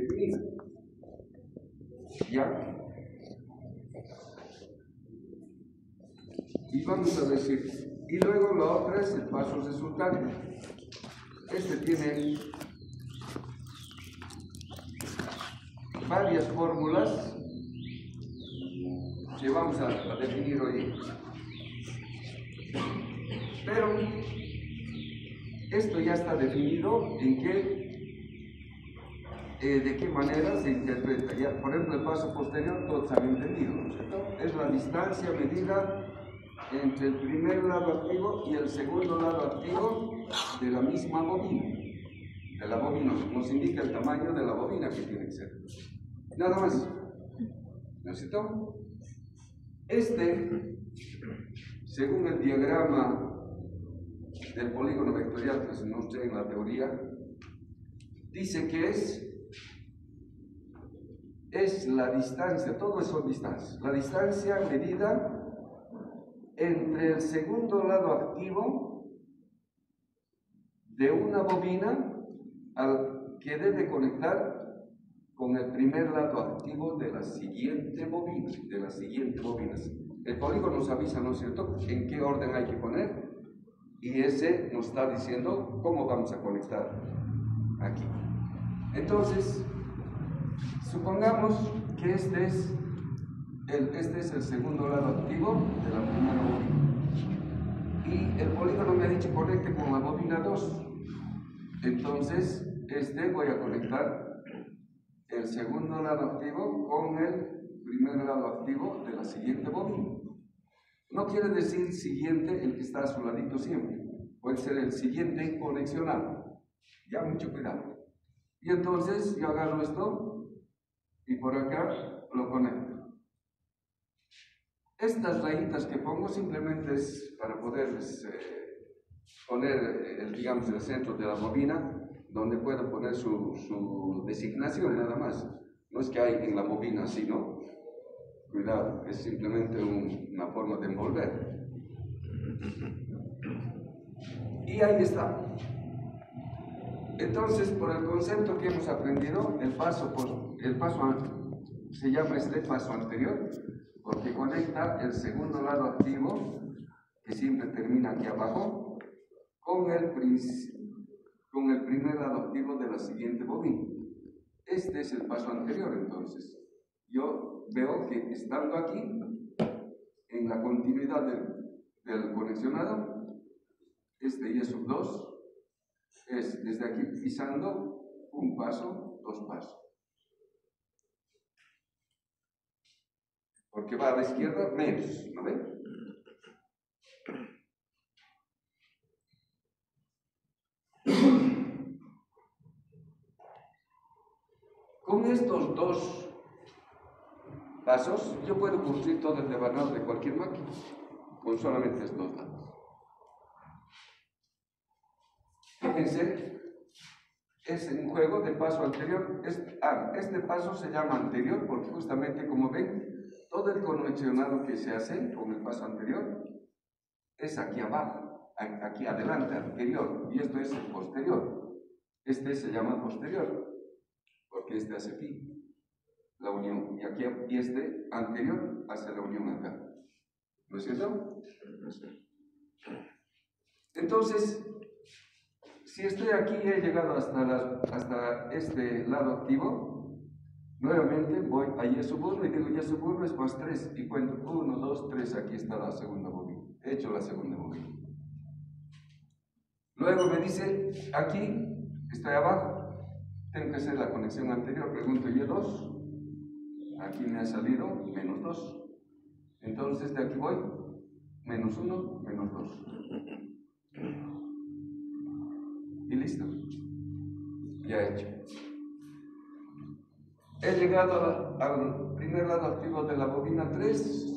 definida. ¿Ya? Y vamos a decir, y luego la otra es el paso resultante. Este tiene varias fórmulas que vamos a definir hoy. Pero esto ya está definido en de qué manera se interpreta. Ya, por ejemplo, el paso posterior todos han entendido, ¿no es cierto? Es la distancia medida entre el primer lado activo y el segundo lado activo de la misma bobina. De la bobina nos indica el tamaño de la bobina que tiene que ser. Nada más. ¿No es cierto? Según el diagrama del polígono vectorial que se nos muestra en la teoría, dice que es la distancia, todo eso son distancias, la distancia medida entre el segundo lado activo de una bobina que debe conectar con el primer lado activo de la siguiente bobina, El polígono nos avisa, ¿no es cierto?, en qué orden hay que poner, y ese nos está diciendo cómo vamos a conectar aquí. Entonces, supongamos que este es el segundo lado activo de la primera bobina. Y el polígono me ha dicho conecte con la bobina 2. Entonces, voy a conectar el segundo lado activo con el primer lado activo de la siguiente bobina. No quiere decir siguiente el que está a su ladito siempre. Puede ser el siguiente conexionado. Ya, mucho cuidado. Y entonces yo agarro esto y por acá lo conecto. Estas rayitas que pongo simplemente es para poderles poner, digamos, el centro de la bobina, donde puedo poner su designación nada más. No es que hay en la bobina así, ¿no? Cuidado, es simplemente una forma de envolver. Y ahí está. Entonces, por el concepto que hemos aprendido, se llama paso anterior, porque conecta el segundo lado activo, que siempre termina aquí abajo, con el primer lado activo de la siguiente bobina. Este es el paso anterior, entonces. Yo veo que estando aquí, en la continuidad del conexionado, y sub 2, es desde aquí pisando un paso, dos pasos. Porque va a la izquierda menos, ¿no ven? Con estos dos pasos, yo puedo construir todo el devanado de cualquier máquina, con solamente estos dos lados. Fíjense, es un juego de paso anterior. Este paso se llama anterior porque justamente, como ven, todo el conexionado que se hace con el paso anterior es aquí abajo, aquí adelante, anterior, y esto es el posterior. Este se llama posterior porque este hace aquí la unión, y este anterior hace la unión acá. ¿No es cierto? Entonces, si estoy aquí y he llegado hasta este lado activo, nuevamente voy a Y sub 1 y digo Y sub 1 es más 3 y cuento 1, 2, 3, aquí está la segunda bobina. He hecho la segunda bobina. Luego me dice, aquí estoy abajo, tengo que hacer la conexión anterior, pregunto Y2, aquí me ha salido menos 2. Entonces de aquí voy, menos 1, menos 2. Y listo. Ya he hecho. He llegado al primer lado activo de la bobina 3.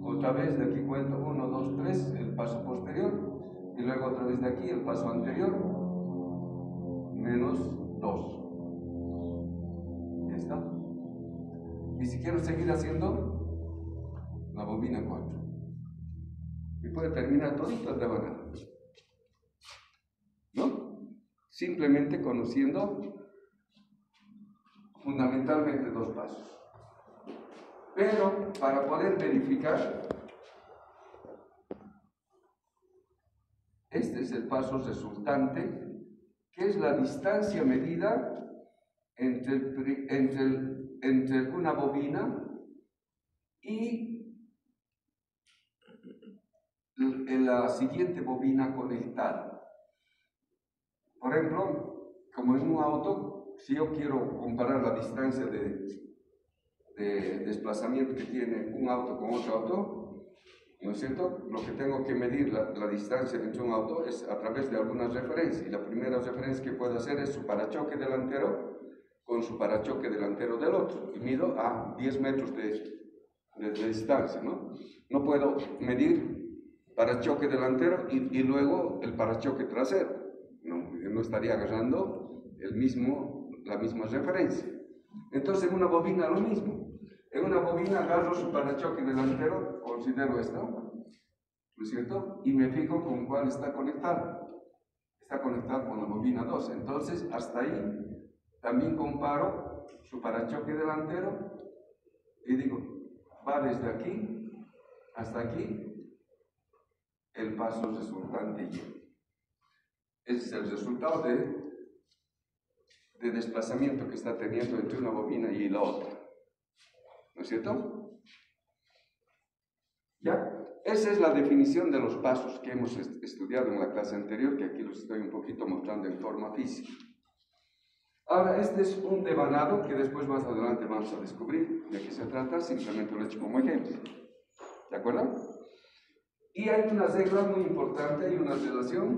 Otra vez de aquí cuento 1, 2, 3, el paso posterior. Y luego otra vez de aquí el paso anterior. Menos 2. Ya está. Y si quiero seguir haciendo, la bobina 4. Y puede terminar todito de manera. ¿No? Simplemente conociendo fundamentalmente dos pasos. Pero para poder verificar, este es el paso resultante, que es la distancia medida entre una bobina y la siguiente bobina conectada. Por ejemplo, como en un auto, si yo quiero comparar la distancia de desplazamiento que tiene un auto con otro auto, ¿no es cierto? Lo que tengo que medir la distancia entre un auto es a través de algunas referencias. Y la primera referencia que puedo hacer es su parachoque delantero con su parachoque delantero del otro. Y mido a 10 metros de distancia, ¿no? No puedo medir parachoque delantero y luego el parachoque trasero. No estaría agarrando la misma referencia. Entonces en una bobina lo mismo. En una bobina agarro su parachoque delantero, considero esto, ¿no es cierto? Y me fijo con cuál está conectado. Está conectado con la bobina 2. Entonces hasta ahí también comparo su parachoque delantero y digo, va desde aquí hasta aquí el paso resultante Y. Ese es el resultado de desplazamiento que está teniendo entre una bobina y la otra. ¿No es cierto? ¿Ya? Esa es la definición de los pasos que hemos estudiado en la clase anterior, que aquí los estoy un poquito mostrando en forma física. Ahora, este es un devanado que después más adelante vamos a descubrir de qué se trata, simplemente lo he hecho como ejemplo. ¿De acuerdo? Y hay una regla muy importante, hay una relación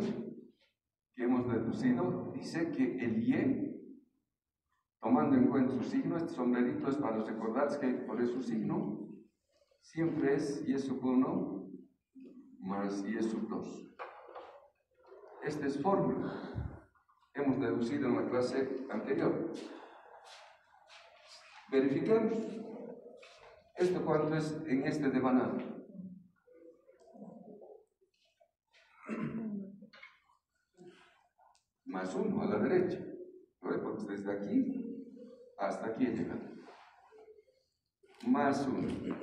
que hemos deducido, dice que el Y, tomando en cuenta su signo, este sombrerito es para recordarse que por eso signo siempre es Y sub 1 más Y sub 2. Esta es fórmula. Hemos deducido en la clase anterior. Verifiquemos. ¿Esto cuánto es en este devanado? Más 1 a la derecha. ¿No ves? Porque desde aquí hasta aquí he llegado. Más 1.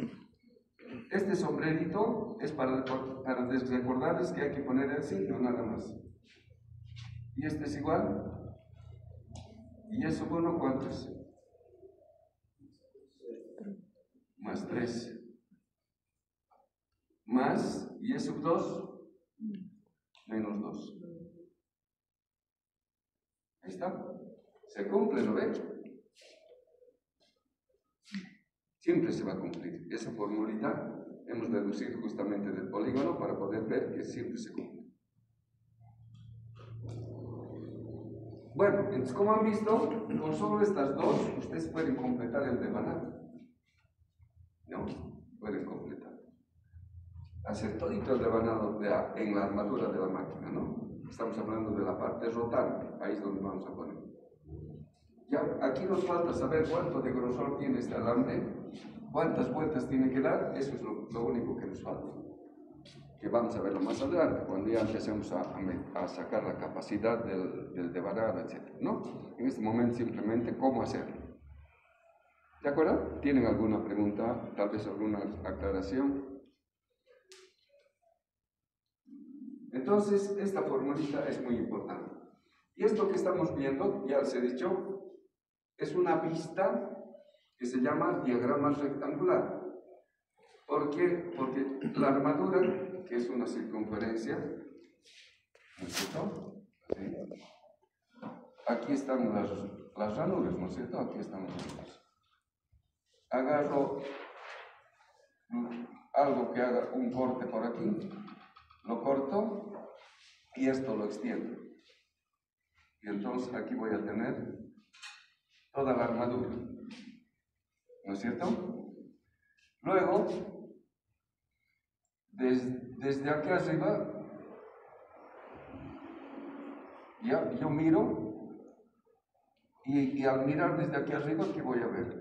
Este sombrerito es para recordarles que hay que poner el signo nada más. Y este es igual. ¿Y eso bueno cuánto es? Más 3. Más, ¿y es sub 2? Menos 2. Ahí está. Se cumple, ¿lo ven? Siempre se va a cumplir. Esa formulita hemos deducido justamente del polígono para poder ver que siempre se cumple. Bueno, entonces como han visto, con solo estas dos, ustedes pueden completar el devanado. ¿No? Pueden completar. Hacer todito el devanado en la armadura de la máquina, ¿no? Estamos hablando de la parte rotante, ahí es donde vamos a poner. Ya, aquí nos falta saber cuánto de grosor tiene este alambre, cuántas vueltas tiene que dar, eso es lo único que nos falta. Que vamos a verlo más adelante, cuando ya empecemos a sacar la capacidad del devanado, etc. ¿No? En este momento simplemente cómo hacerlo. ¿De acuerdo? ¿Tienen alguna pregunta, tal vez alguna aclaración? Entonces, esta formulita es muy importante. Y esto que estamos viendo, ya les he dicho, es una vista que se llama diagrama rectangular. ¿Por qué? Porque la armadura, que es una circunferencia, ¿no es cierto? ¿Sí? Aquí están las ranuras, ¿no es cierto? Aquí están las ranuras. Agarro algo que haga un corte por aquí, lo corto y esto lo extiendo. Y entonces aquí voy a tener toda la armadura, ¿no es cierto? Luego, desde aquí arriba, ya yo miro y al mirar desde aquí arriba, ¿qué voy a ver?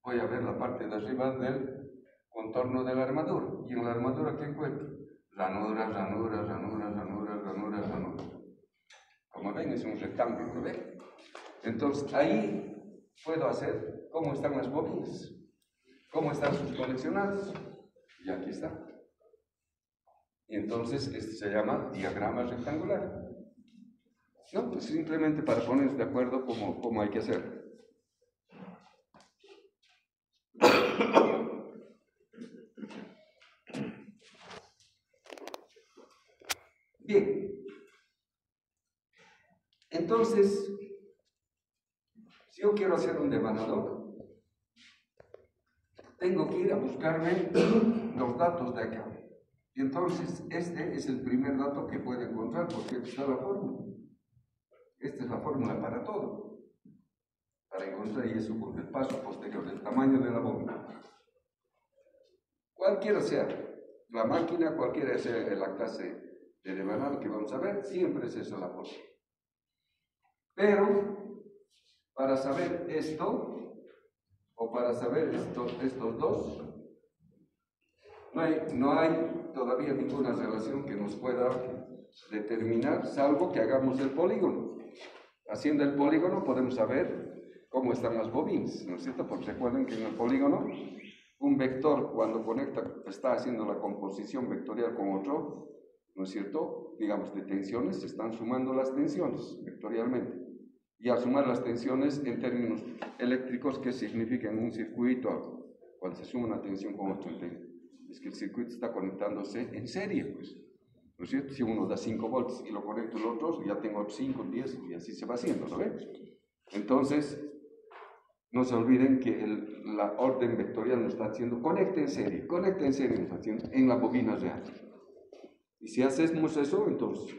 Voy a ver la parte de arriba del contorno de la armadura. ¿Y en la armadura qué encuentro? Ranuras, ranuras, ranuras, ranuras, ranuras, ranuras. Como ven, es un rectángulo, ¿ven? Entonces, ahí puedo hacer cómo están las bobinas, cómo están sus conexionados. Y aquí está. Y entonces, este se llama diagrama rectangular. No, pues simplemente para ponernos de acuerdo cómo hay que hacer. Bien. Entonces, si yo quiero hacer un devanador, tengo que ir a buscarme los datos de acá. Y entonces, este es el primer dato que puedo encontrar, porque aquí está la fórmula. Esta es la fórmula para todo. Para encontrar y eso con el paso posterior, el tamaño de la bobina. Cualquiera sea la máquina, cualquiera sea la clase de devanado que vamos a ver, siempre es eso la fórmula. Pero, para saber esto, o para saber estos dos, no hay todavía ninguna relación que nos pueda determinar, salvo que hagamos el polígono. Haciendo el polígono podemos saber cómo están las bobinas, ¿no es cierto? Porque recuerden que en el polígono, un vector cuando conecta, está haciendo la composición vectorial con otro, ¿no es cierto? Digamos, de tensiones, se están sumando las tensiones vectorialmente. Y al sumar las tensiones en términos eléctricos, ¿qué significa en un circuito? Cuando se suma una tensión con otra, es que el circuito está conectándose en serie, pues. ¿No es cierto? Si uno da 5 volts y lo conecto el otro, ya tengo 5, 10 y así se va haciendo, ¿no ves? Entonces, no se olviden que la orden vectorial nos está haciendo conecta en serie nos está haciendo en la bobina real. Y si hacemos eso, entonces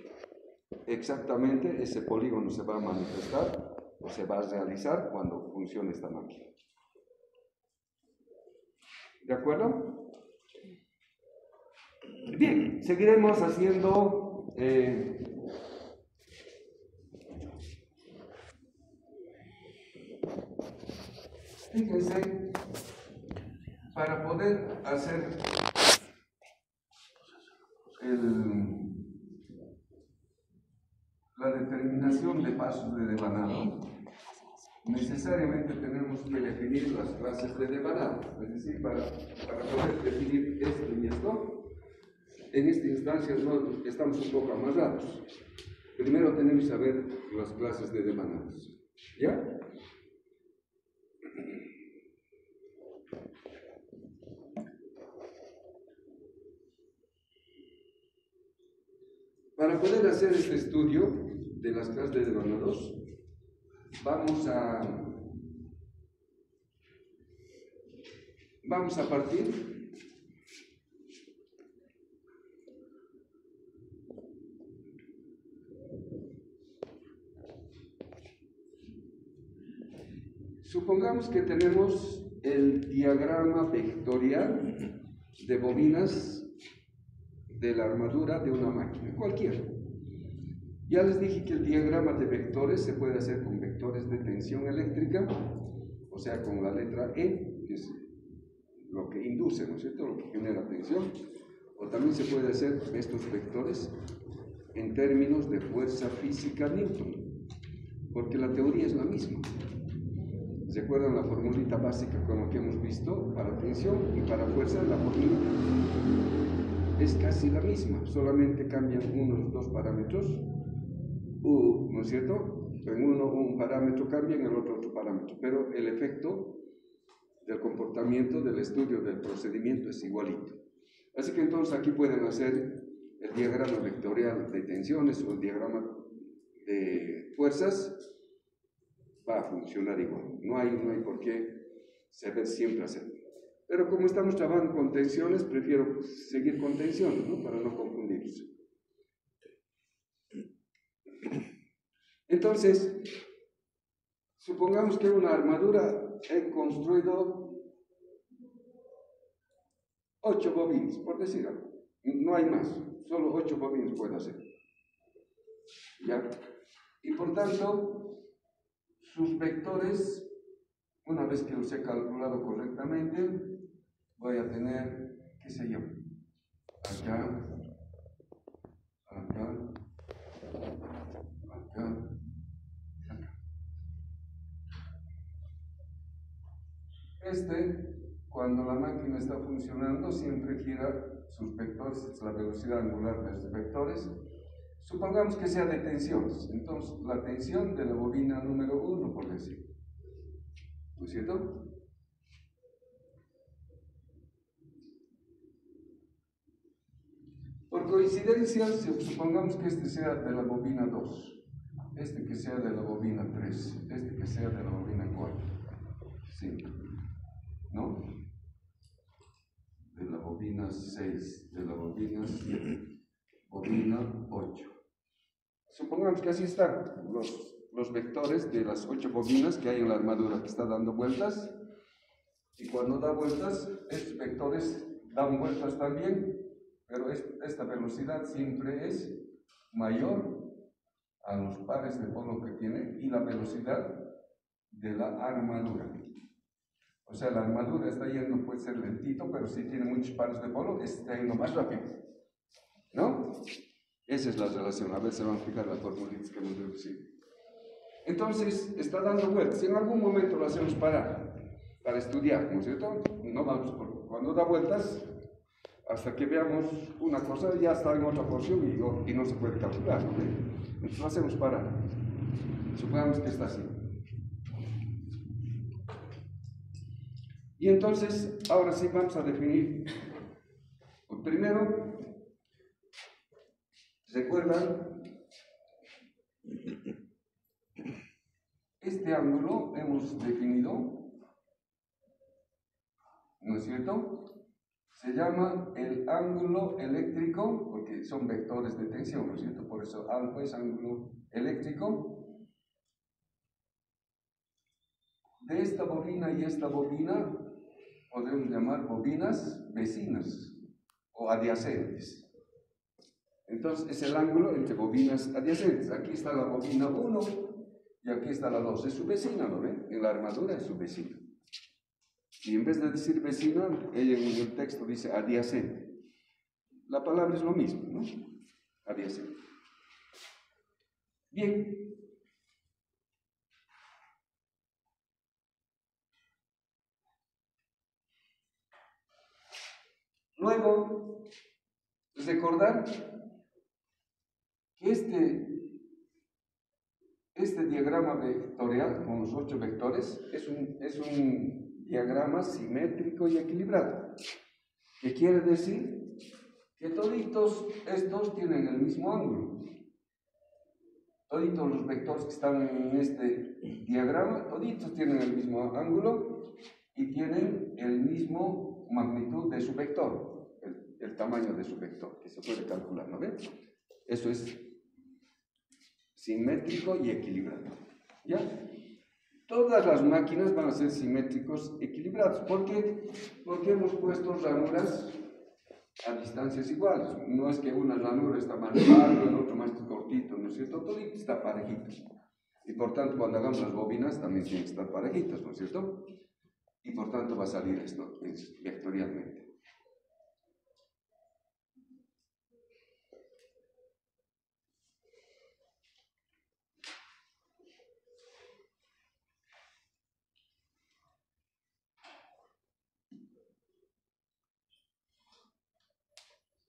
exactamente ese polígono se va a manifestar o se va a realizar cuando funcione esta máquina. ¿De acuerdo? Bien, seguiremos haciendo fíjense, para poder hacer la determinación de pasos de devanado, necesariamente tenemos que definir las clases de devanado. Es decir, para poder definir esto y esto, en esta instancia no, estamos un poco amarrados. Primero tenemos que saber las clases de devanados. ¿Ya? Para poder hacer este estudio de las clases de devanados, vamos a partir supongamos que tenemos el diagrama vectorial de bobinas de la armadura de una máquina, cualquiera. Ya les dije que el diagrama de vectores se puede hacer con vectores de tensión eléctrica, o sea, con la letra E, que es lo que induce, ¿no es cierto?, lo que genera tensión, o también se puede hacer estos vectores en términos de fuerza física Newton, porque la teoría es la misma. ¿Recuerdan la formulita básica con la que hemos visto para tensión y para fuerza? La formulita es casi la misma, solamente cambian unos dos parámetros, ¿no es cierto? En uno un parámetro cambia, en el otro parámetro, pero el efecto del comportamiento, del estudio, del procedimiento es igualito. Así que entonces aquí pueden hacer el diagrama vectorial de tensiones o el diagrama de fuerzas, va a funcionar igual. No hay por qué saber siempre hacerlo. Pero como estamos trabajando con tensiones, prefiero seguir con tensiones, ¿no? Para no confundirse. Entonces, supongamos que una armadura he construido 8 bobinas, por decir algo. No hay más, solo 8 bobinas puedo hacer. ¿Ya? Y por tanto, sus vectores, una vez que los he calculado correctamente, voy a tener, qué sé yo, acá, acá, acá, acá. Cuando la máquina está funcionando, siempre gira sus vectores, es la velocidad angular de los vectores. Supongamos que sea de tensiones, entonces la tensión de la bobina número 1, por decir, ¿no es cierto? Por coincidencia, supongamos que este sea de la bobina 2, este que sea de la bobina 3, este que sea de la bobina 4, 5, ¿no? De la bobina 6, de la bobina 7, bobina 8. Supongamos que así están los vectores de las 8 bobinas que hay en la armadura que está dando vueltas, y cuando da vueltas, estos vectores dan vueltas también, pero esta velocidad siempre es mayor a los pares de polo que tiene y la velocidad de la armadura. O sea, la armadura está yendo, puede ser lentito, pero si tiene muchos pares de polo, está yendo más rápido, ¿no? Esa es la relación. A ver, se van a explicar las formulitas que hemos deducido. Entonces, está dando vueltas. En algún momento lo hacemos para estudiar, ¿no es cierto? No vamos cuando da vueltas, hasta que veamos una cosa, ya está en otra porción y no se puede calcular, ¿no? Entonces lo hacemos para. Supongamos que está así. Y entonces, ahora sí vamos a definir. Primero, ¿recuerdan? Este ángulo hemos definido, ¿no es cierto? Se llama el ángulo eléctrico, porque son vectores de tensión, ¿no es cierto? Por eso alfa es ángulo eléctrico. De esta bobina y esta bobina podemos llamar bobinas vecinas o adyacentes. Entonces es el ángulo entre bobinas adyacentes. Aquí está la bobina 1 y aquí está la 2. Es su vecina, ¿lo ven? En la armadura es su vecina. Y en vez de decir vecina, ella en el texto dice adyacente. La palabra es lo mismo, ¿no? Adyacente. Bien. Luego, recordar que este diagrama vectorial con los 8 vectores es un diagrama simétrico y equilibrado. ¿Qué quiere decir? Que toditos estos tienen el mismo ángulo. Toditos los vectores que están en este diagrama, toditos tienen el mismo ángulo y tienen el mismo magnitud de su vector, el tamaño de su vector, que se puede calcular, ¿no ven? Eso es simétrico y equilibrado, ¿ya? Todas las máquinas van a ser simétricos equilibrados. ¿Por qué? Porque hemos puesto ranuras a distancias iguales. No es que una ranura está más larga, el otro más cortito, ¿no es cierto? Todo está parejito. Y por tanto, cuando hagamos las bobinas, también tienen que estar parejitas, ¿no es cierto? Y por tanto va a salir esto vectorialmente.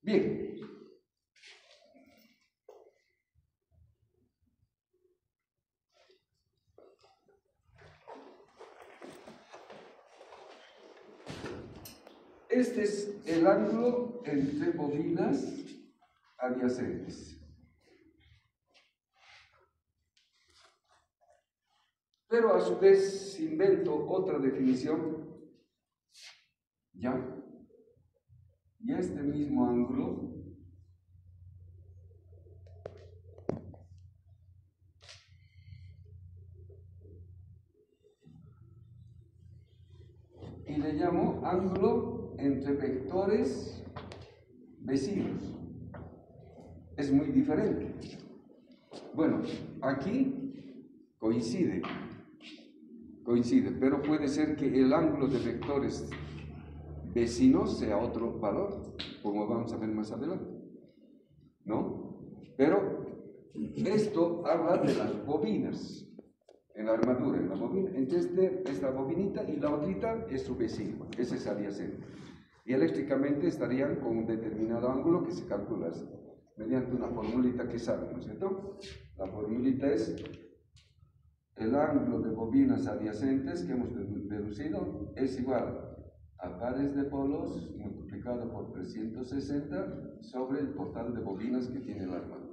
Bien. Este es el ángulo entre bobinas adyacentes. Pero a su vez invento otra definición, ¿ya? Y este mismo ángulo y le llamo ángulo entre vectores vecinos. Es muy diferente. Bueno, aquí coincide, pero puede ser que el ángulo de vectores vecinos sea otro valor, como vamos a ver más adelante, ¿no? Pero esto habla de las bobinas. en la armadura, en la bobina, entre esta bobinita y la otrita es su vecino, ese es adyacente. Y eléctricamente estarían con un determinado ángulo que se calcula mediante una formulita que saben, ¿no es cierto? La formulita es el ángulo de bobinas adyacentes que hemos deducido es igual a pares de polos multiplicado por 360 sobre el total de bobinas que tiene la armadura.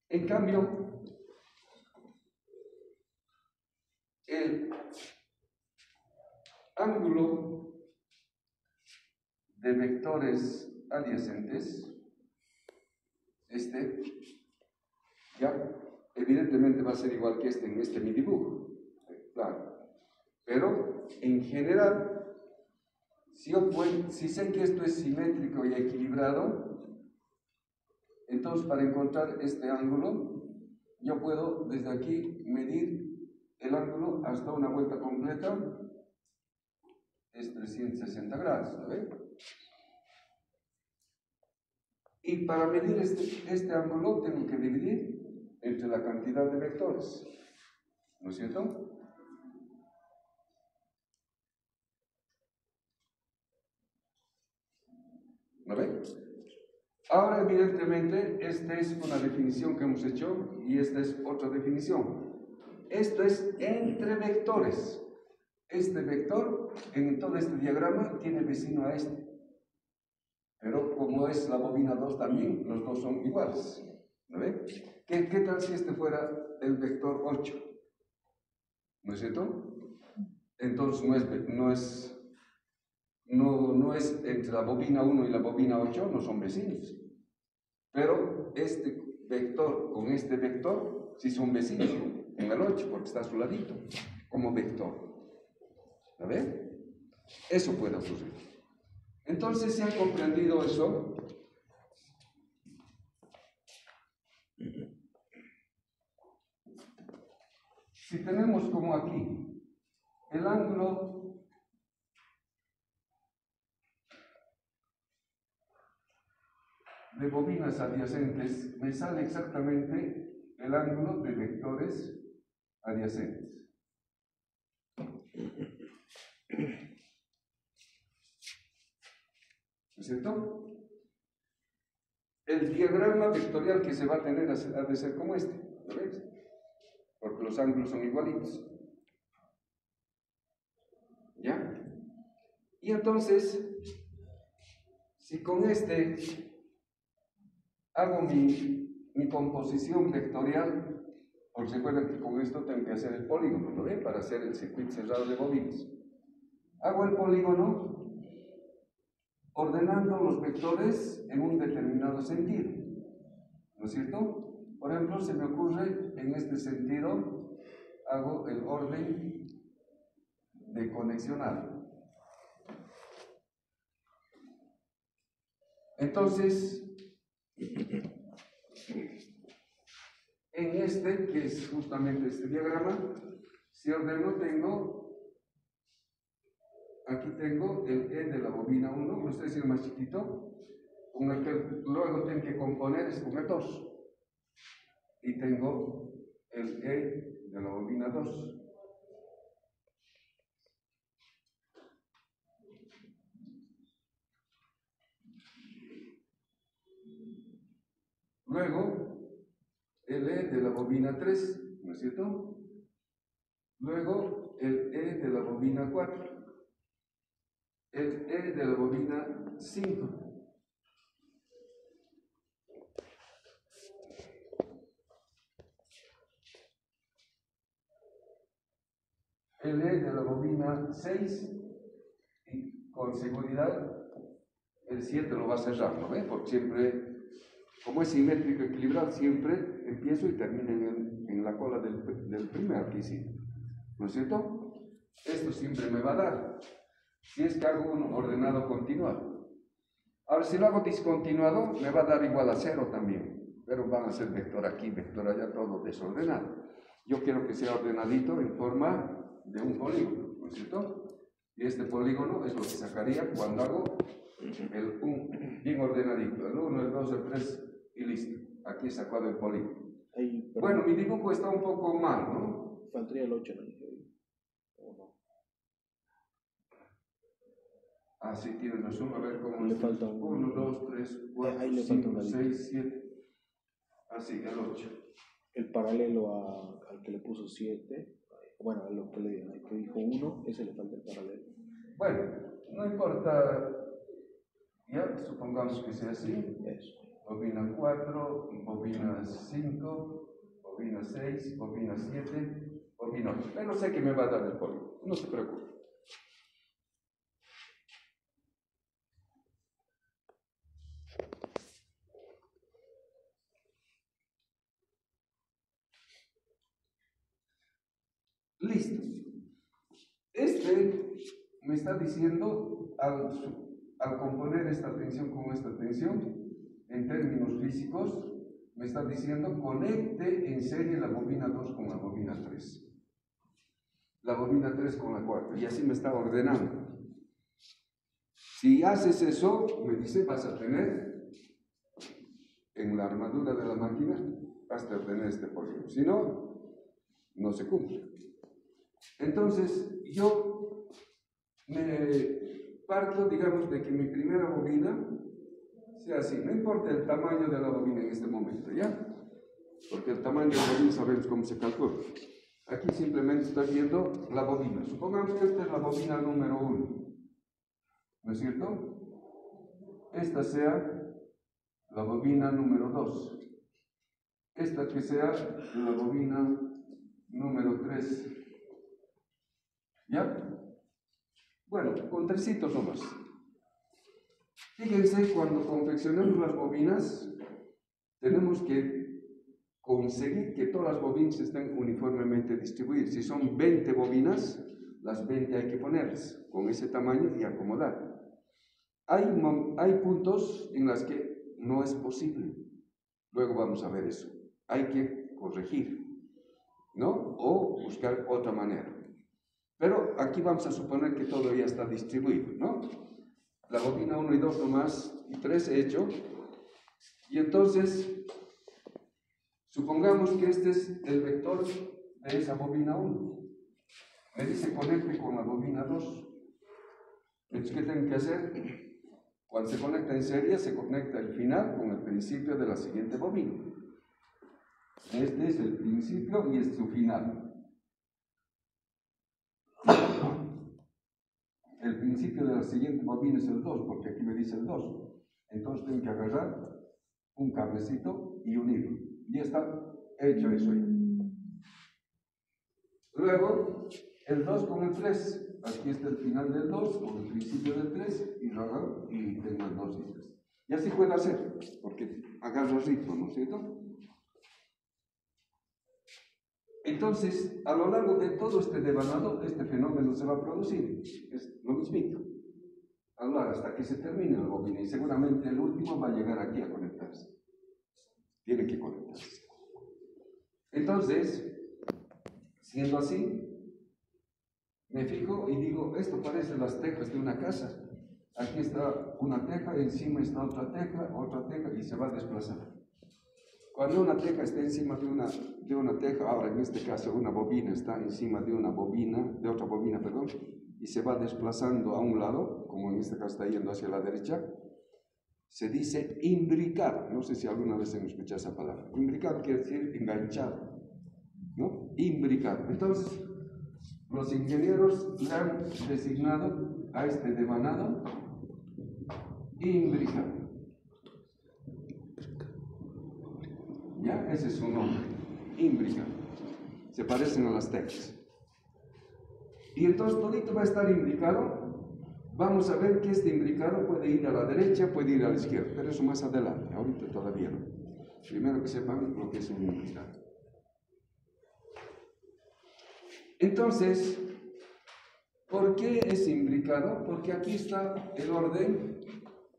En cambio, el ángulo de vectores adyacentes, ya evidentemente va a ser igual que en mi dibujo, claro. Pero en general, si sé que esto es simétrico y equilibrado, entonces para encontrar este ángulo, yo puedo desde aquí medir el ángulo hasta una vuelta completa, es 360 grados, ¿lo ven? Y para medir este ángulo tengo que dividir entre la cantidad de vectores, ¿no es cierto? ¿Lo ven? Ahora, evidentemente, esta es una definición que hemos hecho y esta es otra definición. Esto es entre vectores. Este vector en todo este diagrama tiene vecino a este. Pero como es la bobina 2 también, los dos son iguales. ¿No ven? ¿Qué tal si este fuera el vector 8? ¿No es cierto? Entonces no es entre la bobina 1 y la bobina 8, no son vecinos. Pero este vector con este vector sí son vecinos en el 8 porque está a su ladito como vector. ¿Lo ven? Eso puede ocurrir. Entonces, ¿se han comprendido eso? Si tenemos como aquí el ángulo de bobinas adyacentes, me sale exactamente el ángulo de vectores adyacentes. ¿No es cierto? El diagrama vectorial que se va a tener ha de ser como este, ¿lo ves? Porque los ángulos son igualitos. ¿Ya? Y entonces, si con este hago mi composición vectorial, porque se acuerdan que con esto tengo que hacer el polígono, ¿lo ven? Para hacer el circuito cerrado de bobinas. Hago el polígono ordenando los vectores en un determinado sentido, ¿no es cierto? Por ejemplo, se me ocurre en este sentido, hago el orden de conexionado. Entonces, en que es justamente este diagrama, si ordeno, aquí tengo el E de la bobina 1, ¿no está diciendo más chiquito? Con el que luego tengo que componer es con el 2. Y tengo el E de la bobina 2. Luego, el E de la bobina 3, ¿no es cierto? Luego, el E de la bobina 4. El E de la bobina 5. El E de la bobina 6. Y con seguridad, el 7 lo va a cerrar, ¿no ven? Porque siempre, como es simétrico y equilibrado, siempre empiezo y termino en la cola del primero que hicimos, ¿no es cierto? Esto siempre me va a dar, si es que hago un ordenado continuado. Ahora, si lo hago discontinuado, me va a dar igual a 0 también, pero van a ser vector aquí, vector allá, todo desordenado. Yo quiero que sea ordenadito en forma de un polígono, ¿no es cierto? Y este polígono es lo que sacaría cuando hago el 1 bien ordenadito, el 1, el 2, el 3 y listo. Aquí he sacado el polígono. Bueno, mi dibujo está un poco mal, ¿no? Faltaría el 8, ¿no? Ah, sí, tienes razón. A ver cómo le es. falta un... 1, 2, 3, 4, 5, 6, 7. Ah, sí, el 8. El paralelo al que le puso 7, bueno, a lo que le dijo 1, ese le falta el paralelo. Bueno, no importa, ya supongamos que sea así. Eso. Bobina 4, bobina 5, bobina 6, bobina 7, bobina 8. Pero sé que me va a dar el polígono, no se preocupe. Listo. Este me está diciendo, al componer esta tensión con esta tensión, en términos físicos, me está diciendo conecte en serie la bobina 2 con la bobina 3. La bobina 3 con la 4. Y así me está ordenando. Si haces eso, me dice, vas a tener en la armadura de la máquina, vas a tener este polígono. Si no, no se cumple. Entonces, yo me parto, digamos, de que mi primera bobina sea así. No importa el tamaño de la bobina en este momento, ¿ya? Porque el tamaño de la bobina sabemos cómo se calcula. Aquí simplemente estoy viendo la bobina. Supongamos que esta es la bobina número 1. ¿No es cierto? Esta sea la bobina número 2. Esta que sea la bobina número 3. ¿Ya? Bueno, con tresitos nomás. Fíjense, cuando confeccionamos las bobinas, tenemos que conseguir que todas las bobinas estén uniformemente distribuidas. Si son 20 bobinas, las 20 hay que ponerlas con ese tamaño y acomodar. Hay puntos en los que no es posible. Luego vamos a ver eso. Hay que corregir, ¿no? O buscar otra manera. Pero aquí vamos a suponer que todo ya está distribuido, ¿no? La bobina 1 y 2 nomás, y 3 he hecho. Y entonces, supongamos que este es el vector de esa bobina 1. Me dice conecte con la bobina 2. Entonces, ¿qué tengo que hacer? Cuando se conecta en serie, se conecta el final con el principio de la siguiente bobina. Este es el principio y este es su final. El principio de la siguiente bobina es el 2, porque aquí me dice el 2. Entonces tengo que agarrar un cablecito y unirlo. Y está hecho eso ahí. Luego, el 2 con el 3. Aquí está el final del 2 con el principio del 3 y lo agarro y tengo el 2 y 3. Y así puedo hacer, porque agarro ritmo, ¿no es cierto? Entonces, a lo largo de todo este devanado, este fenómeno se va a producir. Es lo mismito. Hablar hasta que se termine la bobina y seguramente el último va a llegar aquí a conectarse. Tiene que conectarse. Entonces, siendo así, me fijo y digo, esto parece las tejas de una casa. Aquí está una teja, encima está otra teja y se va a desplazar. Cuando una teja está encima de una teja, ahora en este caso una bobina está encima de una bobina, de otra bobina, perdón, y se va desplazando a un lado, como en este caso está yendo hacia la derecha, se dice imbricar. No sé si alguna vez han escuchado esa palabra. Imbricar quiere decir enganchar, ¿no? Imbricar. Entonces, los ingenieros le han designado a este devanado imbricar. ¿Ya? Ese es su nombre, imbricar. Se parecen a las tejas. Y entonces todito va a estar imbricado. Vamos a ver que este imbricado puede ir a la derecha, puede ir a la izquierda, pero eso más adelante, ahorita todavía no. Primero que sepan lo que es un imbricado. Entonces, ¿por qué es imbricado? Porque aquí está el orden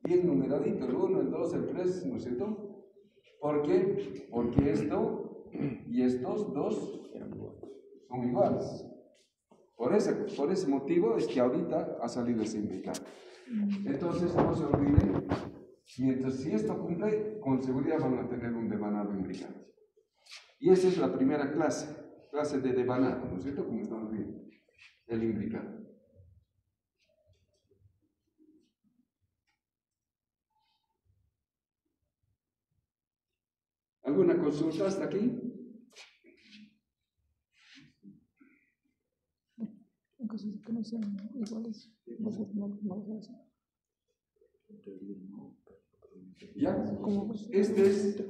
bien numeradito, el 1, el 2, el 3, ¿no es cierto? ¿Por qué? Porque esto y estos dos son iguales. Por ese motivo es que ahorita ha salido ese imbricado. Entonces, no se olviden, mientras si esto cumple, con seguridad van a tener un devanado imbricado. Y esa es la primera clase de devanado, ¿no es cierto? Como estamos viendo, el imbricado. ¿Alguna consulta hasta aquí? Cosas que no sean iguales, no se hacen. ¿Ya? Este es,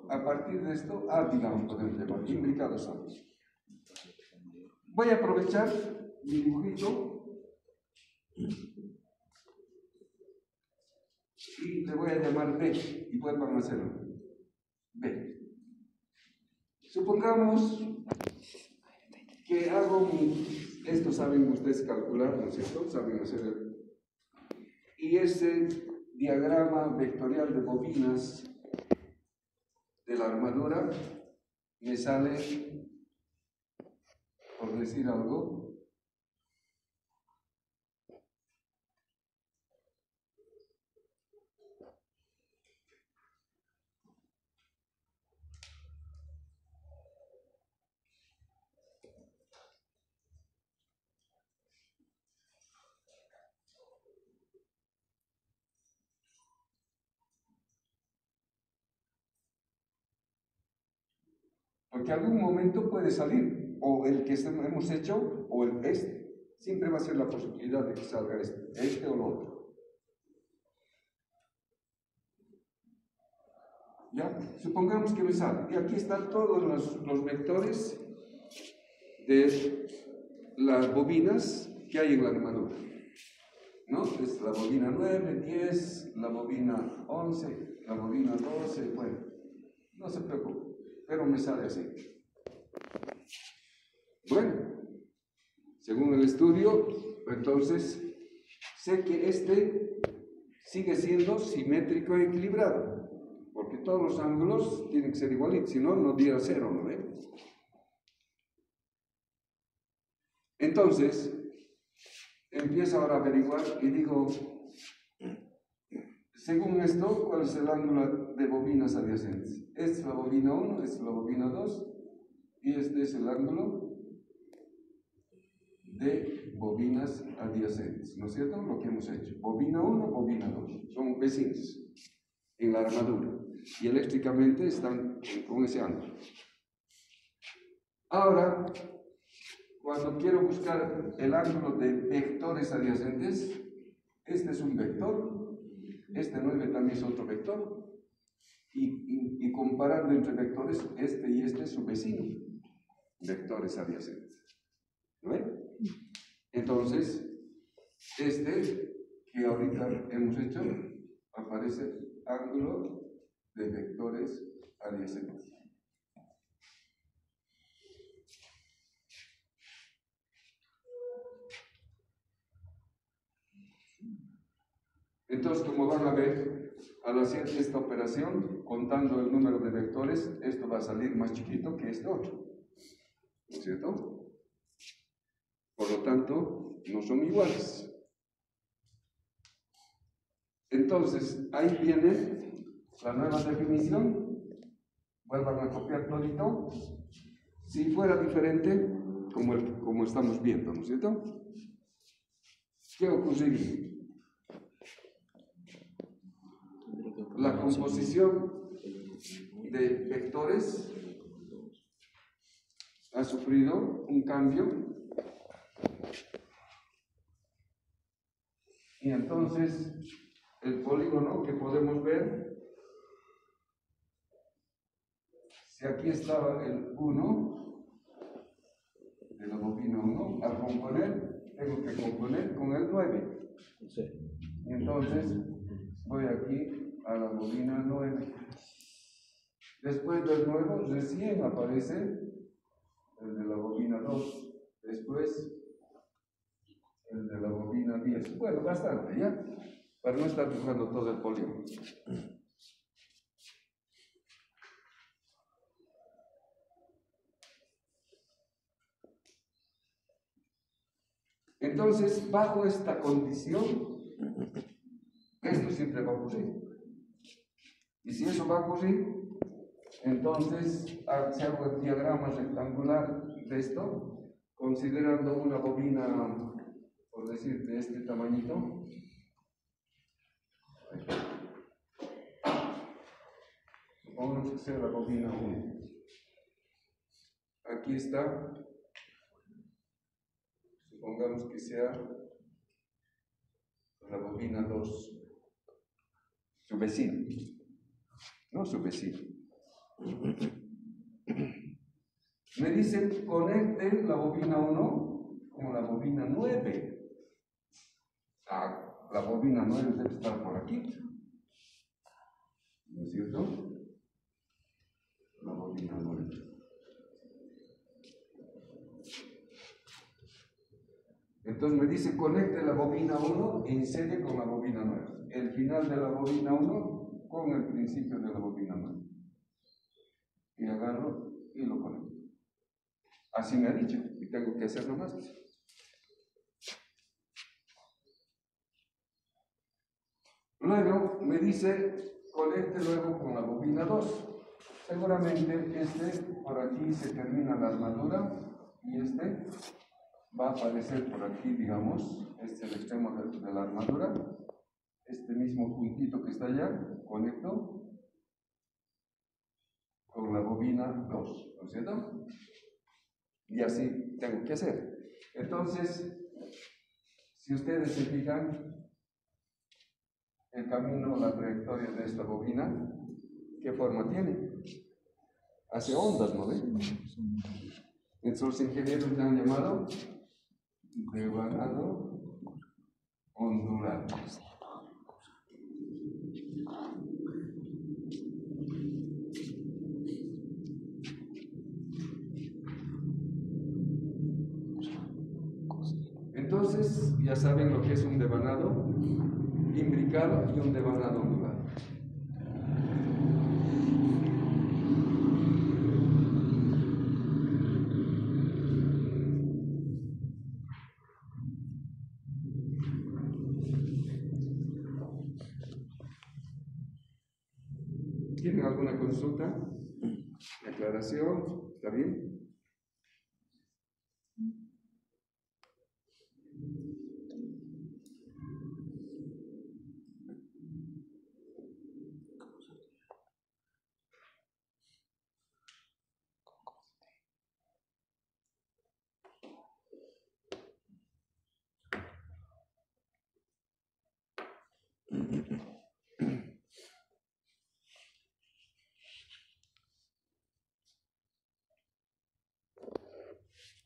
a partir de esto, digamos, podemos llamar imbricados son. Voy a aprovechar mi dibujito y le voy a llamar B, y vuelvan a hacerlo. B. Supongamos que hago esto saben ustedes calcular, ¿no es cierto? Saben hacer y ese diagrama vectorial de bobinas de la armadura me sale, por decir algo, porque algún momento puede salir, o el que hemos hecho, o el este. Siempre va a ser la posibilidad de que salga este o lo otro. ¿Ya? Supongamos que me sale. Y aquí están todos los vectores de las bobinas que hay en la armadura. ¿No? Es la bobina 9, 10, la bobina 11, la bobina 12, bueno, no se preocupe, pero me sale así. Bueno, según el estudio, entonces, sé que este sigue siendo simétrico y equilibrado, porque todos los ángulos tienen que ser igualitos, si no, no diera cero, ¿no ve? Entonces, empiezo ahora a averiguar y digo, según esto, ¿cuál es el ángulo de bobinas adyacentes? Esta es la bobina 1, esta es la bobina 2, y este es el ángulo de bobinas adyacentes, ¿no es cierto? Lo que hemos hecho. Bobina 1, bobina 2. Son vecinos en la armadura. Y eléctricamente están con ese ángulo. Ahora, cuando quiero buscar el ángulo de vectores adyacentes, este es un vector, este 9 también es otro vector, y comparando entre vectores, este y este es su vecino, vectores adyacentes. ¿No ven? Entonces, este que ahorita hemos hecho, aparece ángulo de vectores adyacentes. Entonces, como van a ver, al hacer esta operación, contando el número de vectores, esto va a salir más chiquito que este otro. ¿No es cierto? Por lo tanto, no son iguales. Entonces, ahí viene la nueva definición. Vuelvan a copiar todito. Si fuera diferente, como estamos viendo, ¿no es cierto? ¿Qué ocurriría? La composición de vectores ha sufrido un cambio y entonces el polígono que podemos ver, si aquí estaba el 1 de la bobina 1, al componer, tengo que componer con el 9. Y entonces voy aquí a la bobina 9. Después del 9 recién aparece el de la bobina 2. Después el de la bobina 10. Bueno, bastante, ¿ya? Para no estar dibujando todo el polígono. Entonces, bajo esta condición, esto siempre va a ocurrir. Y si eso va a ocurrir, entonces se hago el diagrama rectangular de esto, considerando una bobina, por decir, de este tamañito. Supongamos que sea la bobina 1. Aquí está. Supongamos que sea la bobina 2. Su vecino. No su vecino. Me dicen, conecte la bobina 1 con la bobina 9. La bobina 9 debe estar por aquí. ¿No es cierto? La bobina 9. Entonces me dice, conecte la bobina 1 en serie con la bobina 9. El final de la bobina 1 con el principio de la bobina 9. Y agarro y lo conecto. Así me ha dicho, y tengo que hacerlo más. Luego me dice, conecte luego con la bobina 2. Seguramente por aquí se termina la armadura y va a aparecer por aquí, digamos, este es el extremo de la armadura. Este mismo puntito que está allá, conecto con la bobina 2, ¿no es cierto? Y así tengo que hacer. Entonces, si ustedes se fijan, el camino, la trayectoria de esta bobina, ¿qué forma tiene? Hace ondas, ¿no ven? Entonces los ingenieros le han llamado devanado ondular. Entonces, ya saben lo que es un devanado imbricado y un devanado ondular. ¿Tienen alguna consulta? ¿Aclaración? ¿Está bien?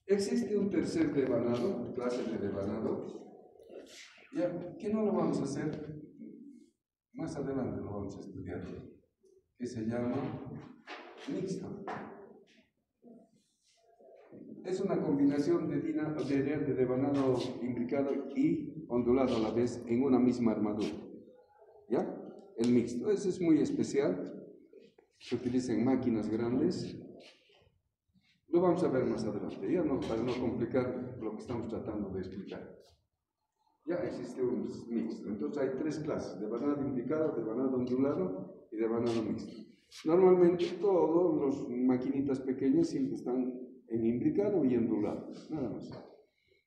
Existe un tercer devanado, clase de devanado, ya que no lo vamos a hacer, más adelante lo vamos a estudiar, que se llama mixto. Es una combinación de devanado imbricado y ondulado a la vez en una misma armadura. ¿Ya? El mixto. Ese es muy especial. Se utiliza en máquinas grandes. Lo vamos a ver más adelante, ya no, para no complicar lo que estamos tratando de explicar. Ya existe un mixto. Entonces hay tres clases: devanado imbricado, devanado ondulado y devanado mixto. Normalmente todas las maquinitas pequeñas siempre están en imbricado y ondulado, nada más.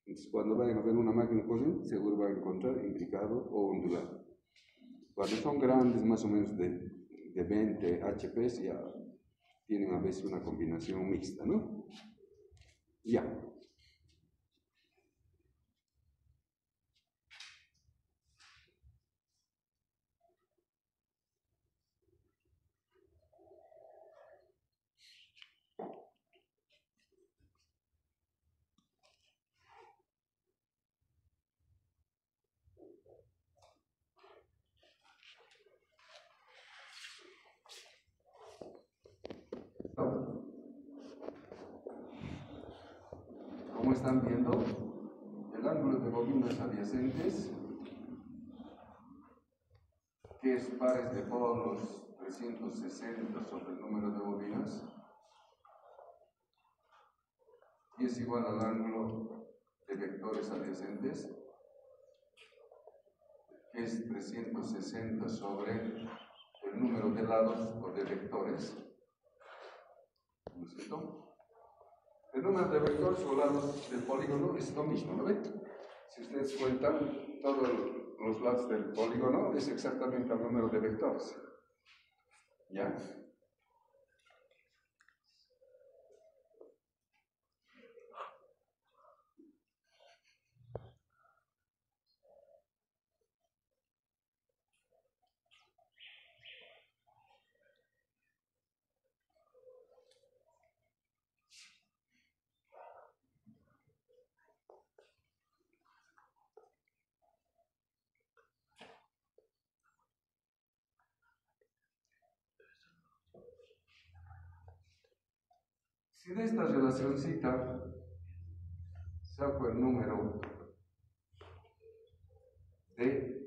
Entonces cuando vayan a ver una máquina corriente, seguro van a encontrar imbricado o ondulado. Cuando son grandes, más o menos de 20 HPs, ya tienen a veces una combinación mixta, ¿no? Ya. Como están viendo, el ángulo de bobinas adyacentes, que es pares de polos 360 sobre el número de bobinas, y es igual al ángulo de vectores adyacentes, que es 360 sobre el número de lados o de vectores, ¿no es cierto? El número de vectores o lados del polígono es lo mismo, ¿no ven? Si ustedes cuentan todos los lados del polígono, es exactamente el número de vectores. ¿Ya? Si de esta relacioncita saco el número de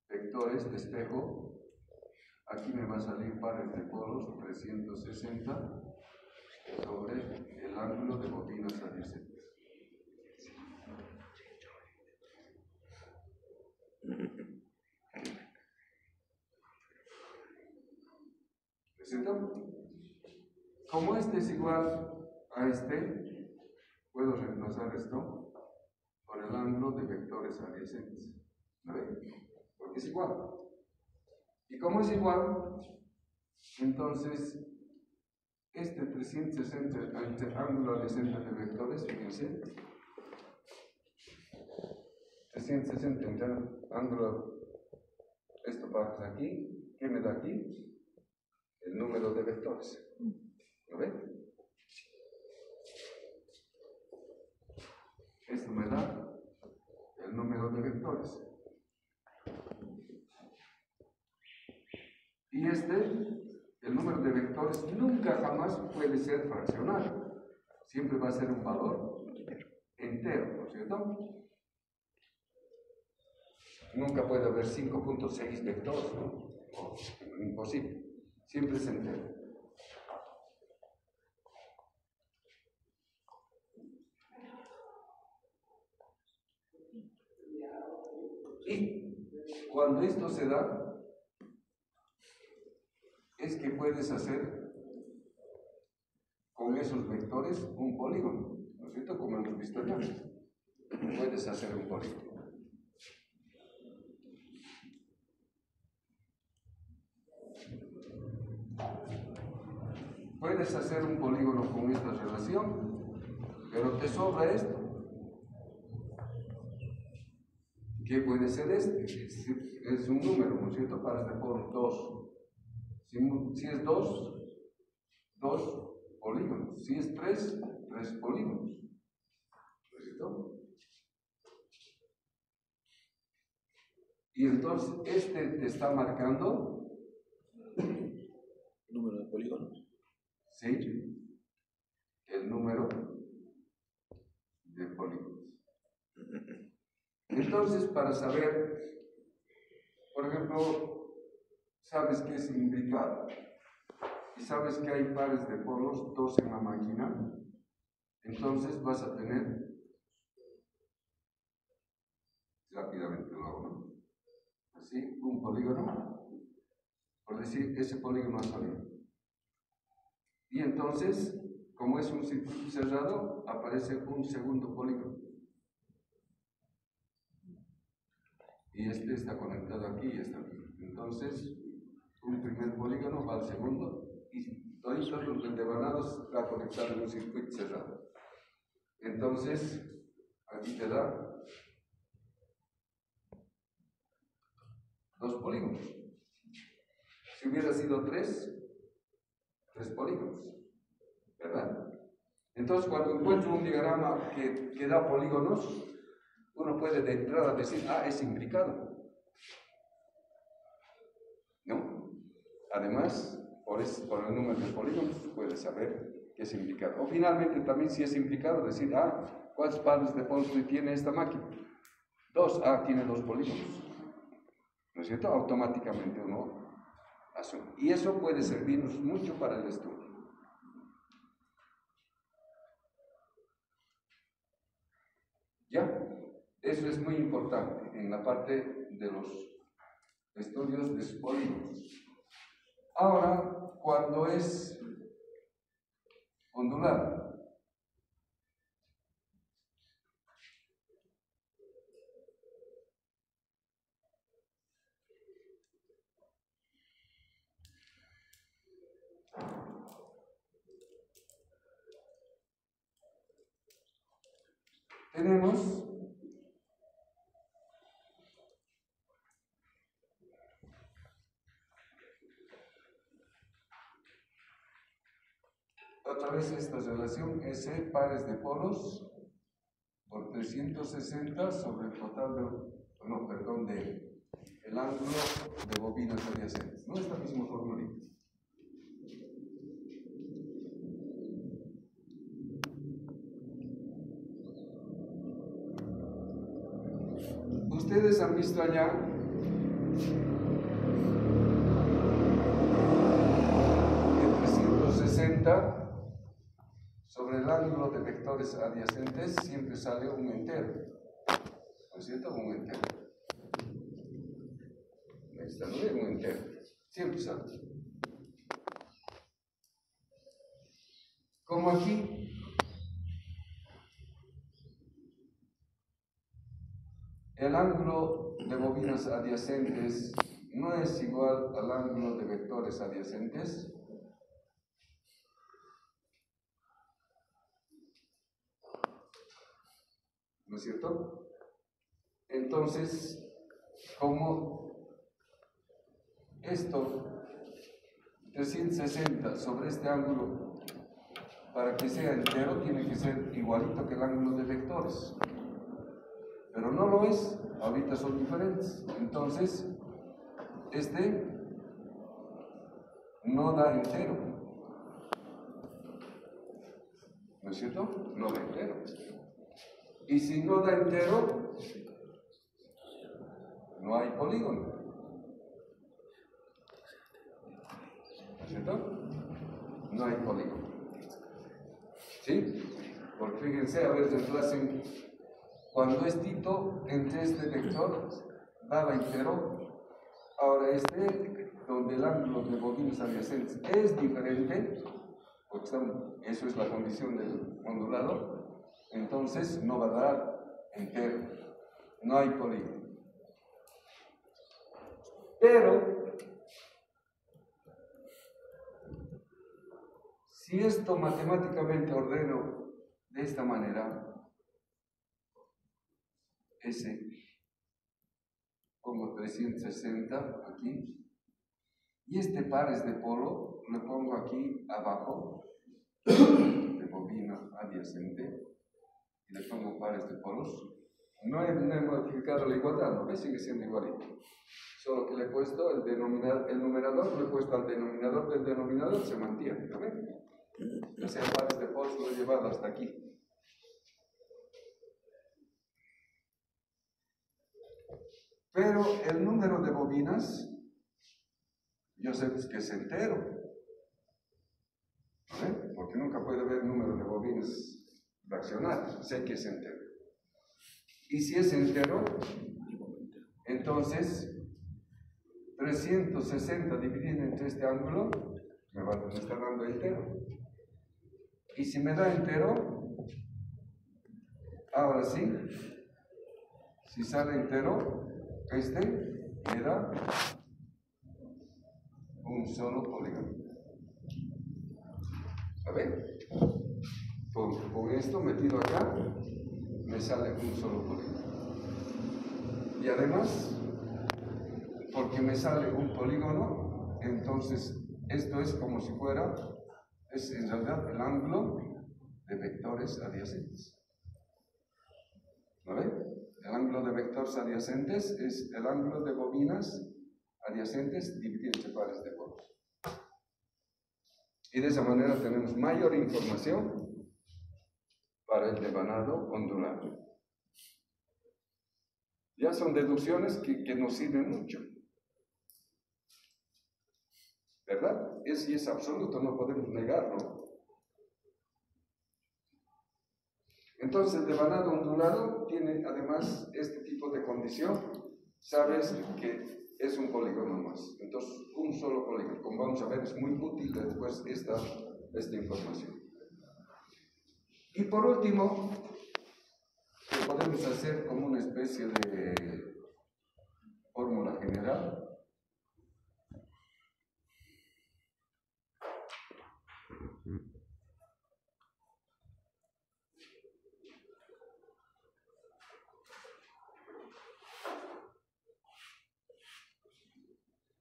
vectores de espejo, aquí me va a salir pares de polos 360 sobre el ángulo de bobinas adyacentes. ¿Es cierto? Como este es igual a este, puedo reemplazar esto por el ángulo de vectores adyacentes. ¿No ven? Porque es igual. Y como es igual, entonces este 360 ángulo adyacente de vectores, fíjense, 360 entre ángulo, esto pasa aquí, ¿qué me da aquí? El número de vectores. ¿Lo ven? Esto me da el número de vectores. Y el número de vectores nunca jamás puede ser fraccional. Siempre va a ser un valor entero, ¿no es cierto? Nunca puede haber 5.6 vectores, ¿no? Imposible. Siempre es entero. Y cuando esto se da, es que puedes hacer con esos vectores un polígono, ¿no es cierto? Como hemos visto ya. Puedes hacer un polígono. Puedes hacer un polígono con esta relación, pero te sobra esto. ¿Qué puede ser este? Es un número, ¿no es cierto? Pares de polos 2. Si es 2, 2 polígonos. Si es 3, 3 polígonos. ¿No es cierto? Y entonces este te está marcando número de polígonos. Sí, el número de polígonos. Entonces, para saber, por ejemplo, sabes que es imbricado y sabes que hay pares de polos, 2 en la máquina, entonces vas a tener, rápidamente lo hago, ¿no? Así, un polígono, por decir, ese polígono ha salido. Y entonces, como es un circuito cerrado, aparece un segundo polígono. Y este está conectado aquí y está aquí. Entonces, un primer polígono va al segundo y todos los devanados está conectado en un circuito cerrado. Entonces, aquí te da 2 polígonos. Si hubiera sido 3 polígonos, ¿verdad? Entonces, cuando encuentro un diagrama que da polígonos, uno puede de entrada decir, es imbricado. ¿No? Además, por el número de polígonos, puedes saber que es implicado. O finalmente, también si es implicado, decir, ¿cuántos pares de polos tiene esta máquina? 2, tiene 2 polígonos. ¿No es cierto? Automáticamente uno asume. Y eso puede servirnos mucho para el estudio. ¿Ya? Eso es muy importante en la parte de los estudios de polígonos. Ahora, cuando es ondulado, tenemos otra vez esta relación S pares de polos por 360 sobre el total de el ángulo de bobinas adyacentes. No esta misma formulita. Ustedes han visto allá que 360 sobre el ángulo de vectores adyacentes siempre sale un entero. ¿No es cierto? Un entero. Esta no es un entero. Siempre sale. Como aquí, el ángulo de bobinas adyacentes no es igual al ángulo de vectores adyacentes. ¿No es cierto? Entonces, como esto, 360 sobre este ángulo, para que sea entero, tiene que ser igualito que el ángulo de vectores. Pero no lo es, ahorita son diferentes. Entonces, este no da entero. ¿No es cierto? No da entero. Y si no da entero, no hay polígono. ¿No es cierto? No hay polígono. ¿Sí? Porque fíjense, a ver, desplacen. Cuando es Tito, entre este vector daba entero. Ahora este, donde el ángulo de bobinas adyacentes es diferente, porque eso es la condición del ondulado, entonces no va a dar entero. No hay polígono. Pero, si esto matemáticamente ordeno de esta manera, S, pongo 360 aquí, y este pares de polo lo pongo aquí abajo, de bobina adyacente, y le pongo pares de polos. No he modificado la igualdad, ¿no ves? Sigue siendo igualito. Solo que le he puesto el numerador, lo he puesto al denominador del denominador, se mantiene, ¿no ven? O sea, pares de polos lo he llevado hasta aquí. Pero el número de bobinas, yo sé que es entero, ¿no? Porque nunca puede haber número de bobinas fraccionarios, sé que es entero. Y si es entero, entonces 360 dividido entre este ángulo me está dando entero. Y si me da entero, ahora sí, si sale entero, este me da un solo polígono. ¿A ver? Con esto metido acá, me sale un solo polígono. Y además, porque me sale un polígono, entonces esto es como si fuera, es en realidad el ángulo de vectores adyacentes. ¿Lo ven? El ángulo de vectores adyacentes es el ángulo de bobinas adyacentes dividido entre pares de polos. Y de esa manera tenemos mayor información para el devanado ondulado. Ya son deducciones que nos sirven mucho. ¿Verdad? Y es absoluto, no podemos negarlo. Entonces, el devanado ondulado tiene además este tipo de condición. Sabes que es un polígono más. Entonces, un solo polígono. Como vamos a ver, es muy útil después esta información. Y por último, que podemos hacer como una especie de fórmula general.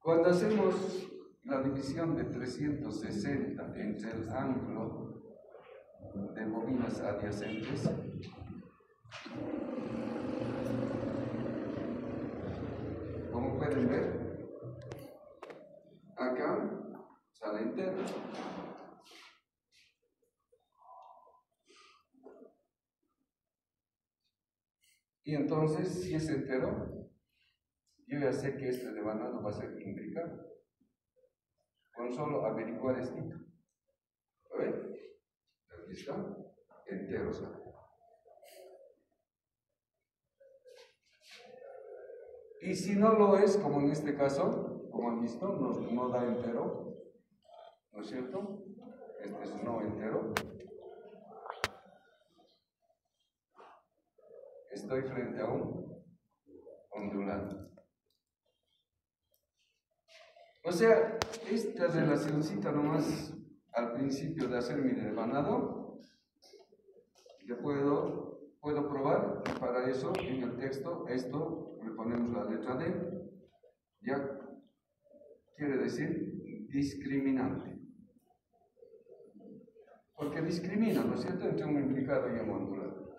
Cuando hacemos la división de 360 entre el ángulo de bobinas adyacentes, como pueden ver, acá sale entero. Y entonces, si es entero, yo ya sé que este devanado va a ser imbricado. Con solo averiguar esto. ¿Lo ven? Aquí está, entero sale. Y si no lo es, como en este caso, como han visto, no da entero, ¿no es cierto? Este es no entero. Estoy frente a un ondulado. O sea, esta relacioncita nomás al principio de hacer mi devanado, yo puedo probar. Para eso en el texto, esto le ponemos la letra D, ya quiere decir discriminante. Porque discrimina, ¿no es cierto?, entre un implicado y un ondulado.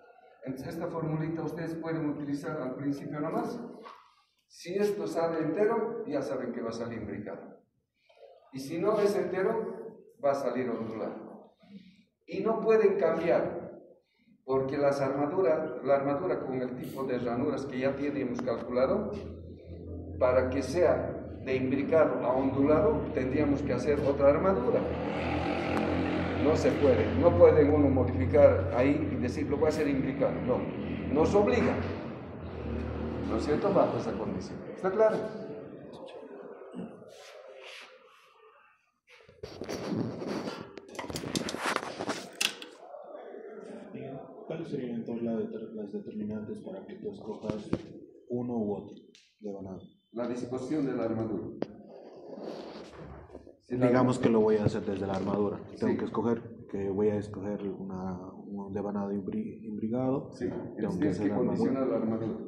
Entonces, esta formulita ustedes pueden utilizar al principio nomás. Si esto sale entero, ya saben que va a salir imbricado. Y si no es entero, va a salir ondulado. Y no pueden cambiar, porque la armadura con el tipo de ranuras que ya hemos calculado, para que sea de imbricado a ondulado, tendríamos que hacer otra armadura. No se puede, no pueden uno modificar ahí y decir, lo voy a hacer imbricado. No, nos obliga. ¿No es cierto? Bajo esa condición. ¿Está claro? ¿Cuáles serían entonces las determinantes para que tú escojas uno u otro devanado? La disposición de la armadura. Si Digamos que lo voy a hacer desde la armadura. Tengo Sí. que escoger, que voy a escoger un devanado imbrigado. Sí, Tengo tienes que la condicionar la armadura.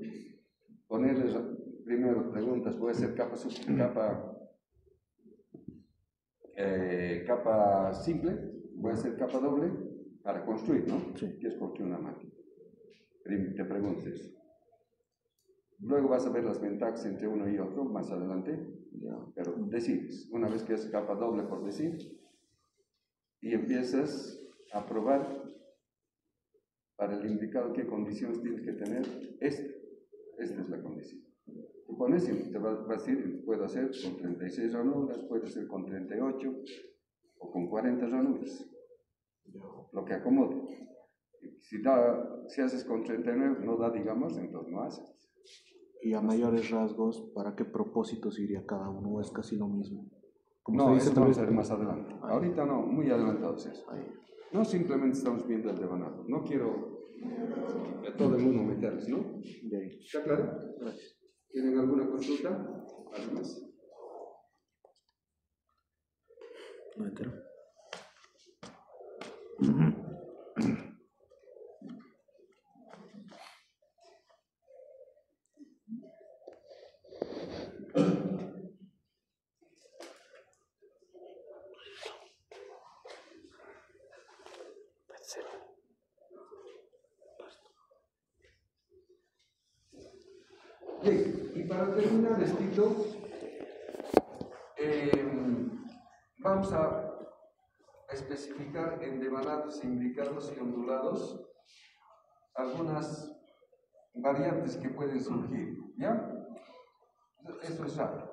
Ponerles primero preguntas, voy a hacer capa simple, voy a hacer capa doble para construir, ¿no? Sí. ¿Qué es construir una máquina? Te preguntes. Luego vas a ver las ventajas entre uno y otro más adelante, pero decides. Una vez que es capa doble, por decir, y empiezas a probar para el imbricado qué condiciones tienes que tener. Esta es la condición. Tú pones y te vas a decir, puedo hacer con 36 ranuras, puede ser con 38 o con 40 ranuras, lo que acomode. Si haces con 39, no da, digamos, entonces no haces. Y a mayores rasgos, ¿para qué propósitos iría cada uno? ¿O es casi lo mismo? Como No, se dice, eso vamos a ver más adelante. Ahorita no, muy adelantados eso. No simplemente estamos viendo el devanado. No quiero a todo el mundo meterles, ¿no? ¿Está claro? Gracias. ¿Tienen alguna consulta? ¿Algo más? No entero. Bien, y para terminar esto, vamos a especificar en devanados, imbricados y ondulados algunas variantes que pueden surgir, ¿ya? Eso es rápido.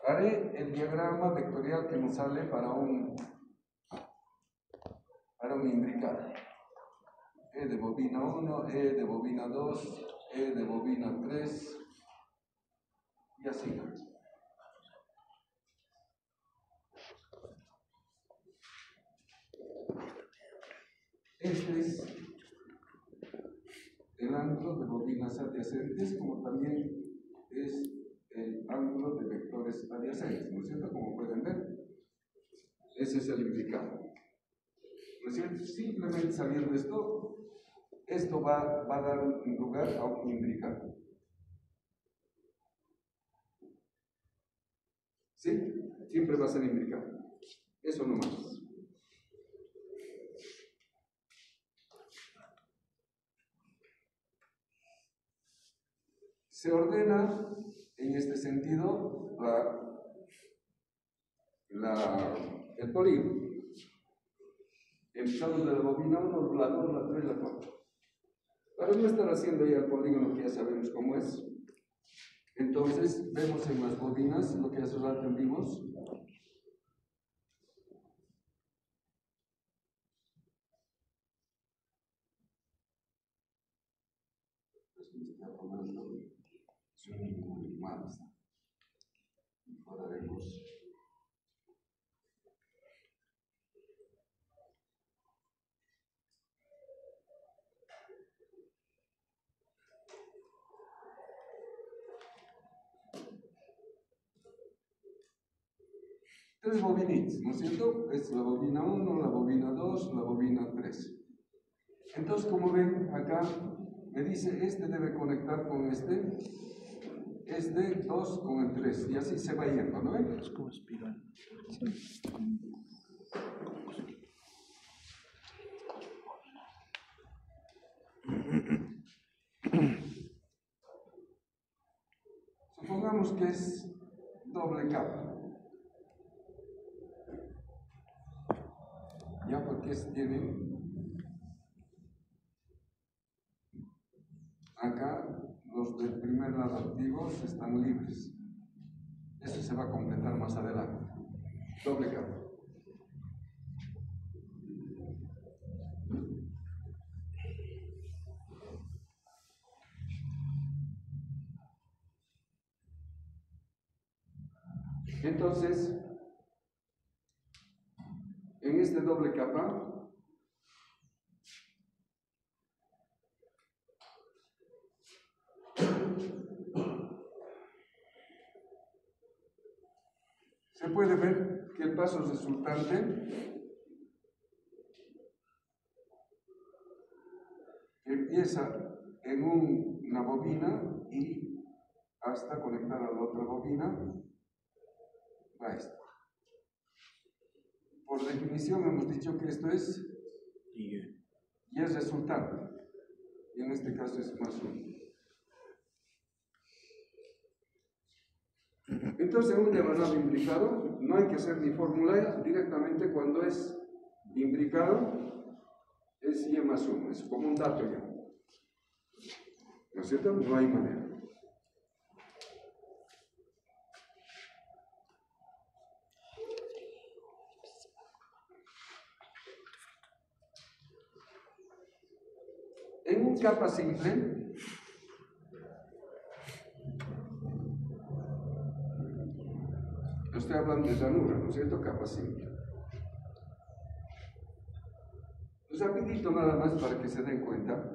Haré el diagrama vectorial que nos sale para un imbricado. E de bobina 1, E de bobina 2, E de bobina 3 y así. Este es el ángulo de bobinas adyacentes, como también es el ángulo de vectores adyacentes, ¿no es cierto? Como pueden ver, ese es el imbricado. ¿No es cierto? Simplemente sabiendo esto va a dar lugar a un imbricado. ¿Sí? Siempre va a ser imbricado. Eso nomás. Se ordena en este sentido el polígono. Empezamos de la bobina 1, la 2, la 3, la 4. Para no estar haciendo ya el polígono que ya sabemos cómo es, entonces vemos en las bobinas lo que hace rato vimos. Tres bobinitas, ¿no es cierto? Es la bobina 1, la bobina 2, la bobina 3. Entonces, como ven, acá me dice, este debe conectar con este 2 con el 3, y así se va yendo, ¿no ven? Es como espiral. Sí. Supongamos que es doble capa. Ya, porque tienen acá los del primer lado activos están libres. Eso se va a completar más adelante. Doble capa. Entonces, en este doble capa, se puede ver que el paso resultante empieza en una bobina y hasta conectar a la otra bobina va esto. Por definición hemos dicho que esto es y es resultante, y en este caso es más uno. Entonces, un diagrama imbricado no hay que hacer ni fórmula, directamente cuando es imbricado es y más 1, es como un dato ya. ¿No es cierto? No hay manera. En un capa simple, estoy hablando de llanura, ¿no es cierto? Capa simple. Pues rapidito nada más para que se den cuenta,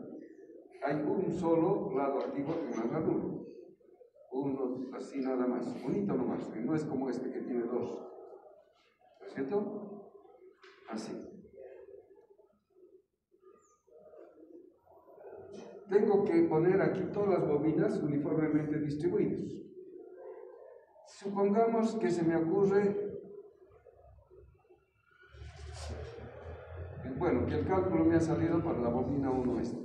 hay un solo lado activo en la llanura. Uno así nada más, bonito nomás, que no es como este que tiene dos. ¿No es cierto? Así. Tengo que poner aquí todas las bobinas uniformemente distribuidas. Supongamos que se me ocurre, bueno, que el cálculo me ha salido para la bobina 1 esta.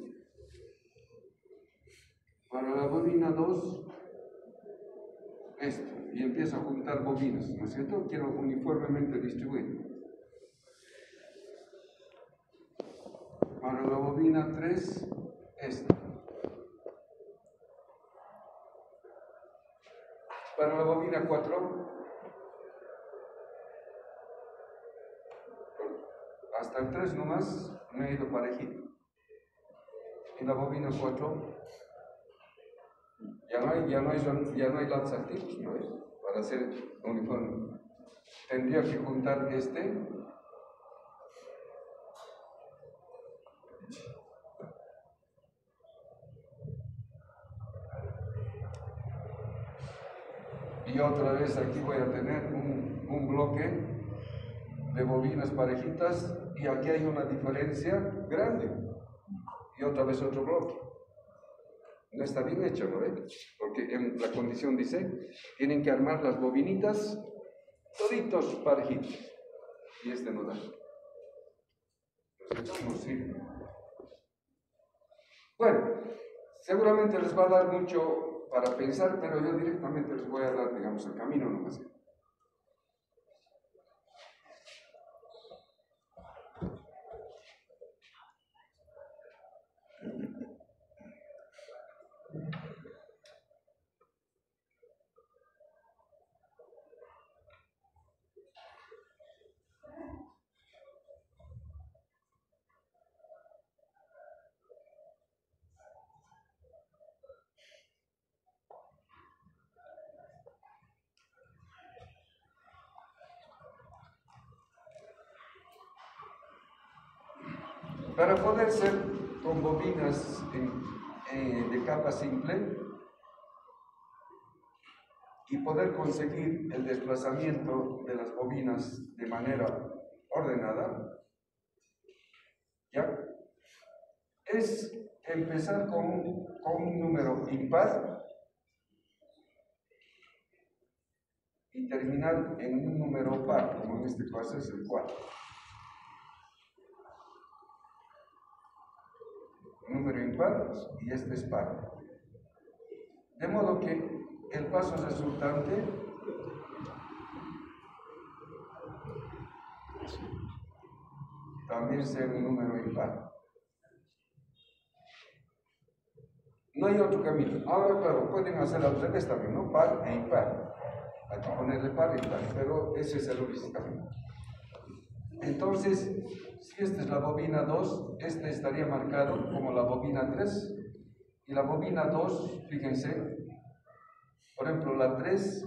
Para la bobina 2, esto, y empiezo a juntar bobinas, ¿no es cierto? Quiero uniformemente distribuir. Para la bobina 3, esta. Para la bobina 4, 3 nomás me he ido parejito. Y la bobina 4, ya no hay lanzaactivos, ¿no es? Para hacer uniforme. Tendría que juntar y otra vez aquí voy a tener un bloque de bobinas parejitas, y aquí hay una diferencia grande, y otra vez otro bloque. No está bien hecho, ¿no ves? Porque en la condición dice, tienen que armar las bobinitas toditos parejitos, y no da. Entonces, no sirve. Bueno, seguramente les va a dar mucho para pensar, pero yo directamente les voy a dar, digamos, el camino nomás. Para poder ser con bobinas de capa simple y poder conseguir el desplazamiento de las bobinas de manera ordenada, ¿ya? Es empezar con un número impar y terminar en un número par, como en este caso es el 4. Número impar y este es par. De modo que el paso resultante también sea un número impar. No hay otro camino. Ahora, claro, pueden hacer al revés también, ¿no? Par e impar. Hay que ponerle par e impar, pero ese es el único camino. Entonces, si esta es la bobina 2, este estaría marcado como la bobina 3, y la bobina 2, fíjense, por ejemplo, la 3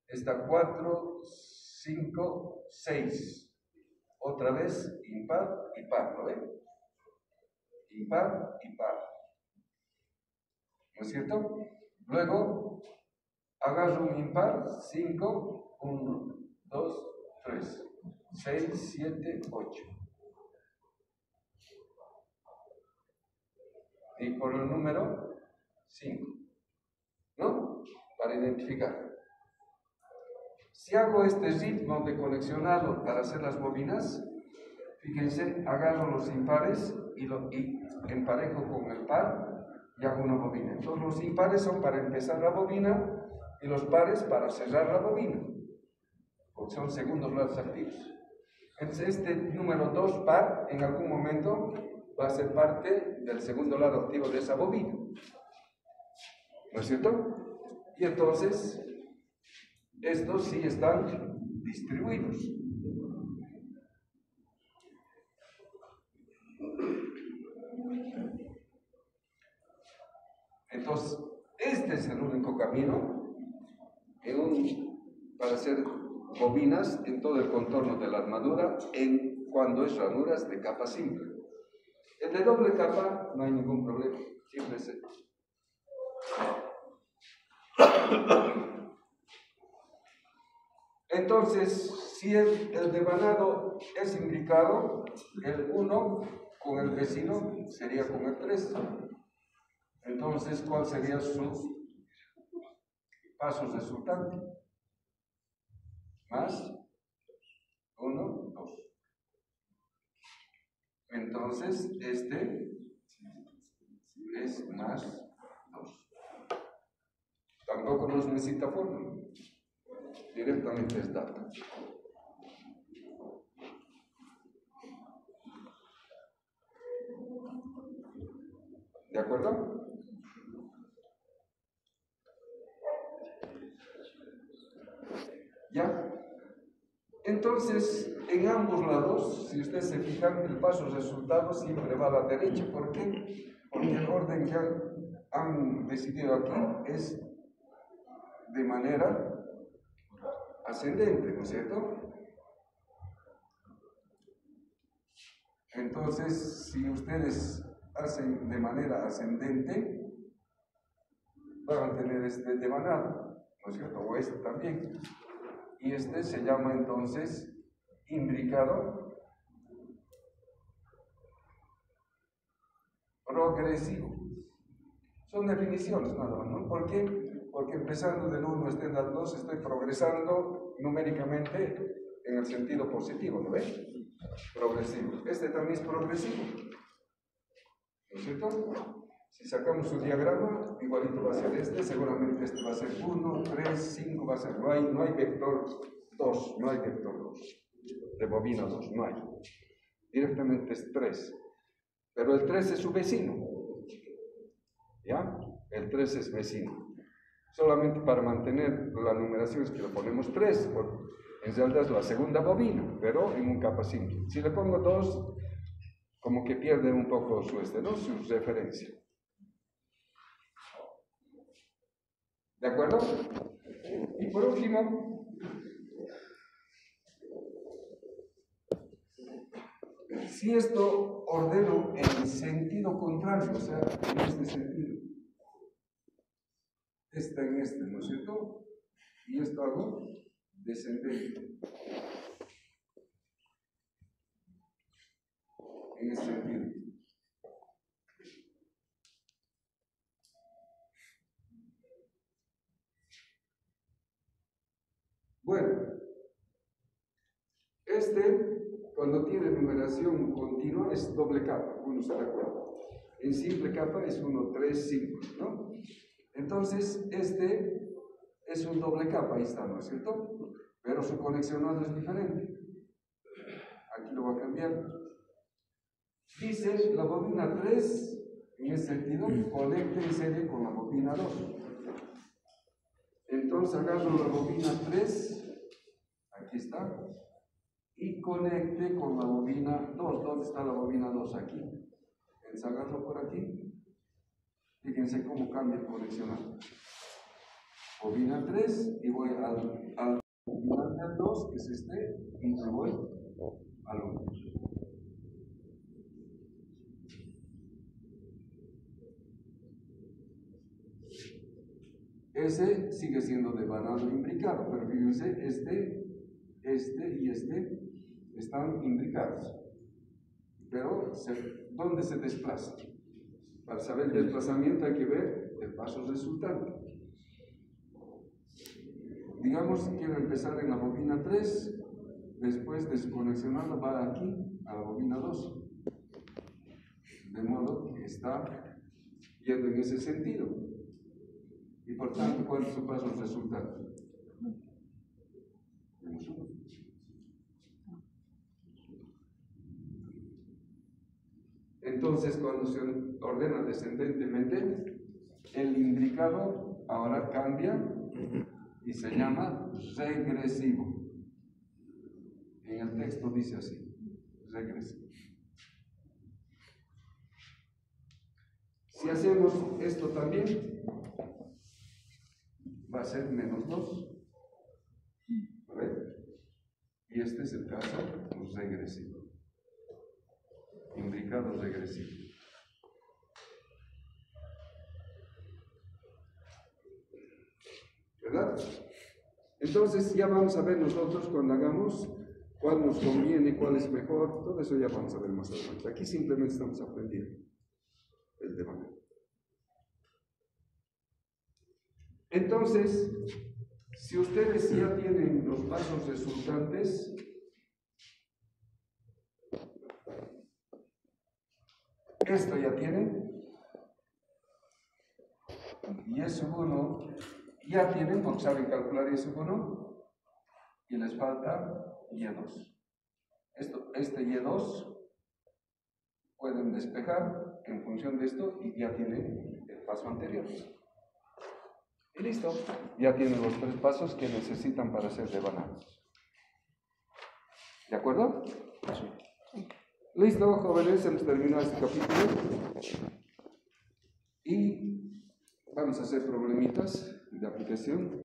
está 4, 5, 6. Otra vez, impar y par, ¿lo ven? Impar y par. ¿No es cierto? Luego, agarro un impar, 5, 1, 2, 3, 6, 7, 8. Y por el número 5, ¿no? Para identificar. Si hago este ritmo de conexionado para hacer las bobinas, fíjense, agarro los impares y emparejo con el par y hago una bobina. Entonces los impares son para empezar la bobina y los pares para cerrar la bobina, porque son segundos lados activos. Entonces este número 2 par en algún momento va a ser parte del segundo lado activo de esa bobina, ¿no es cierto? Y entonces estos sí están distribuidos. Entonces, este es el único camino para hacer bobinas en todo el contorno de la armadura cuando es ranuras de capa simple. El de doble capa no hay ningún problema, siempre es el. Entonces, si el devanado es indicado, el 1 con el vecino sería con el 3. Entonces, ¿cuál sería su paso resultante? Más 1, 2. Entonces, este es más 2. Tampoco nos necesita fórmula. Directamente es data. ¿De acuerdo? ¿Ya? Entonces, en ambos lados, si ustedes se fijan, el paso resultado siempre va a la derecha. ¿Por qué? Porque el orden que han decidido aquí es de manera ascendente, ¿no es cierto? Entonces, si ustedes hacen de manera ascendente, van a tener este devanado, ¿no es cierto? O este también. Y este se llama entonces imbricado progresivo. Son definiciones nada más, ¿no? ¿Por qué? Porque empezando del 1 al 2 estoy progresando numéricamente en el sentido positivo, ¿no ves? Progresivo. Este también es progresivo, ¿no es cierto? Si sacamos un diagrama, igualito va a ser este, seguramente este va a ser 1, 3, 5, va a ser, no hay vector 2, no hay vector 2, de bobina 2, no hay. Directamente es 3, pero el 3 es su vecino, ¿ya? El 3 es vecino. Solamente para mantener la numeración es que le ponemos 3, en realidad es la segunda bobina, pero en un capa simple. Si le pongo 2, como que pierde un poco su ¿no? Su referencia. ¿De acuerdo? Y por último, si esto ordeno en sentido contrario, o sea, en este sentido, está en este, ¿no es cierto? Y esto hago descendente. En este sentido. Bueno, cuando tiene numeración continua es doble capa, uno se da cuenta. En simple capa es 1, 3, 5, ¿no? Entonces, este es un doble capa, ahí está, ¿no es cierto? Pero su conexionado es diferente. Aquí lo voy a cambiar. Dice la bobina 3, en ese sentido, conecte en serie con la bobina 2. Entonces agarro la bobina 3, aquí está, y conecte con la bobina 2. ¿Dónde está la bobina 2? Aquí. Entonces agarro por aquí. Fíjense cómo cambia el conexionado. Bobina 3 y voy al bobina 2, que es este, y me voy al 1. Ese sigue siendo devanado imbricado, pero fíjense, este y este están imbricados. Pero, ¿dónde se desplaza? Para saber el desplazamiento hay que ver el paso resultante. Digamos que quiero empezar en la bobina 3, después desconexionarla va aquí a la bobina 2. De modo que está yendo en ese sentido. Y por tanto, ¿cuál es su paso resultante? Entonces, cuando se ordena descendentemente, el imbricado ahora cambia y se llama regresivo. En el texto dice así, regresivo. Si hacemos esto también, va a ser menos 2. ¿Ve? Y este es el caso regresivo. Imbricado regresivo. ¿Verdad? Entonces ya vamos a ver nosotros cuando hagamos cuál nos conviene, cuál es mejor, todo eso ya vamos a ver más adelante. Aquí simplemente estamos aprendiendo el tema. Entonces, si ustedes ya tienen los pasos resultantes, esto ya tienen, y es 1, ya tienen porque saben calcular y es 1, y les falta Y2. Este Y2 pueden despejar en función de esto y ya tienen el paso anterior. Y listo, ya tienen los 3 pasos que necesitan para ser devanados. ¿De acuerdo? Sí. Listo, jóvenes, hemos terminado este capítulo. Y vamos a hacer problemitas de aplicación.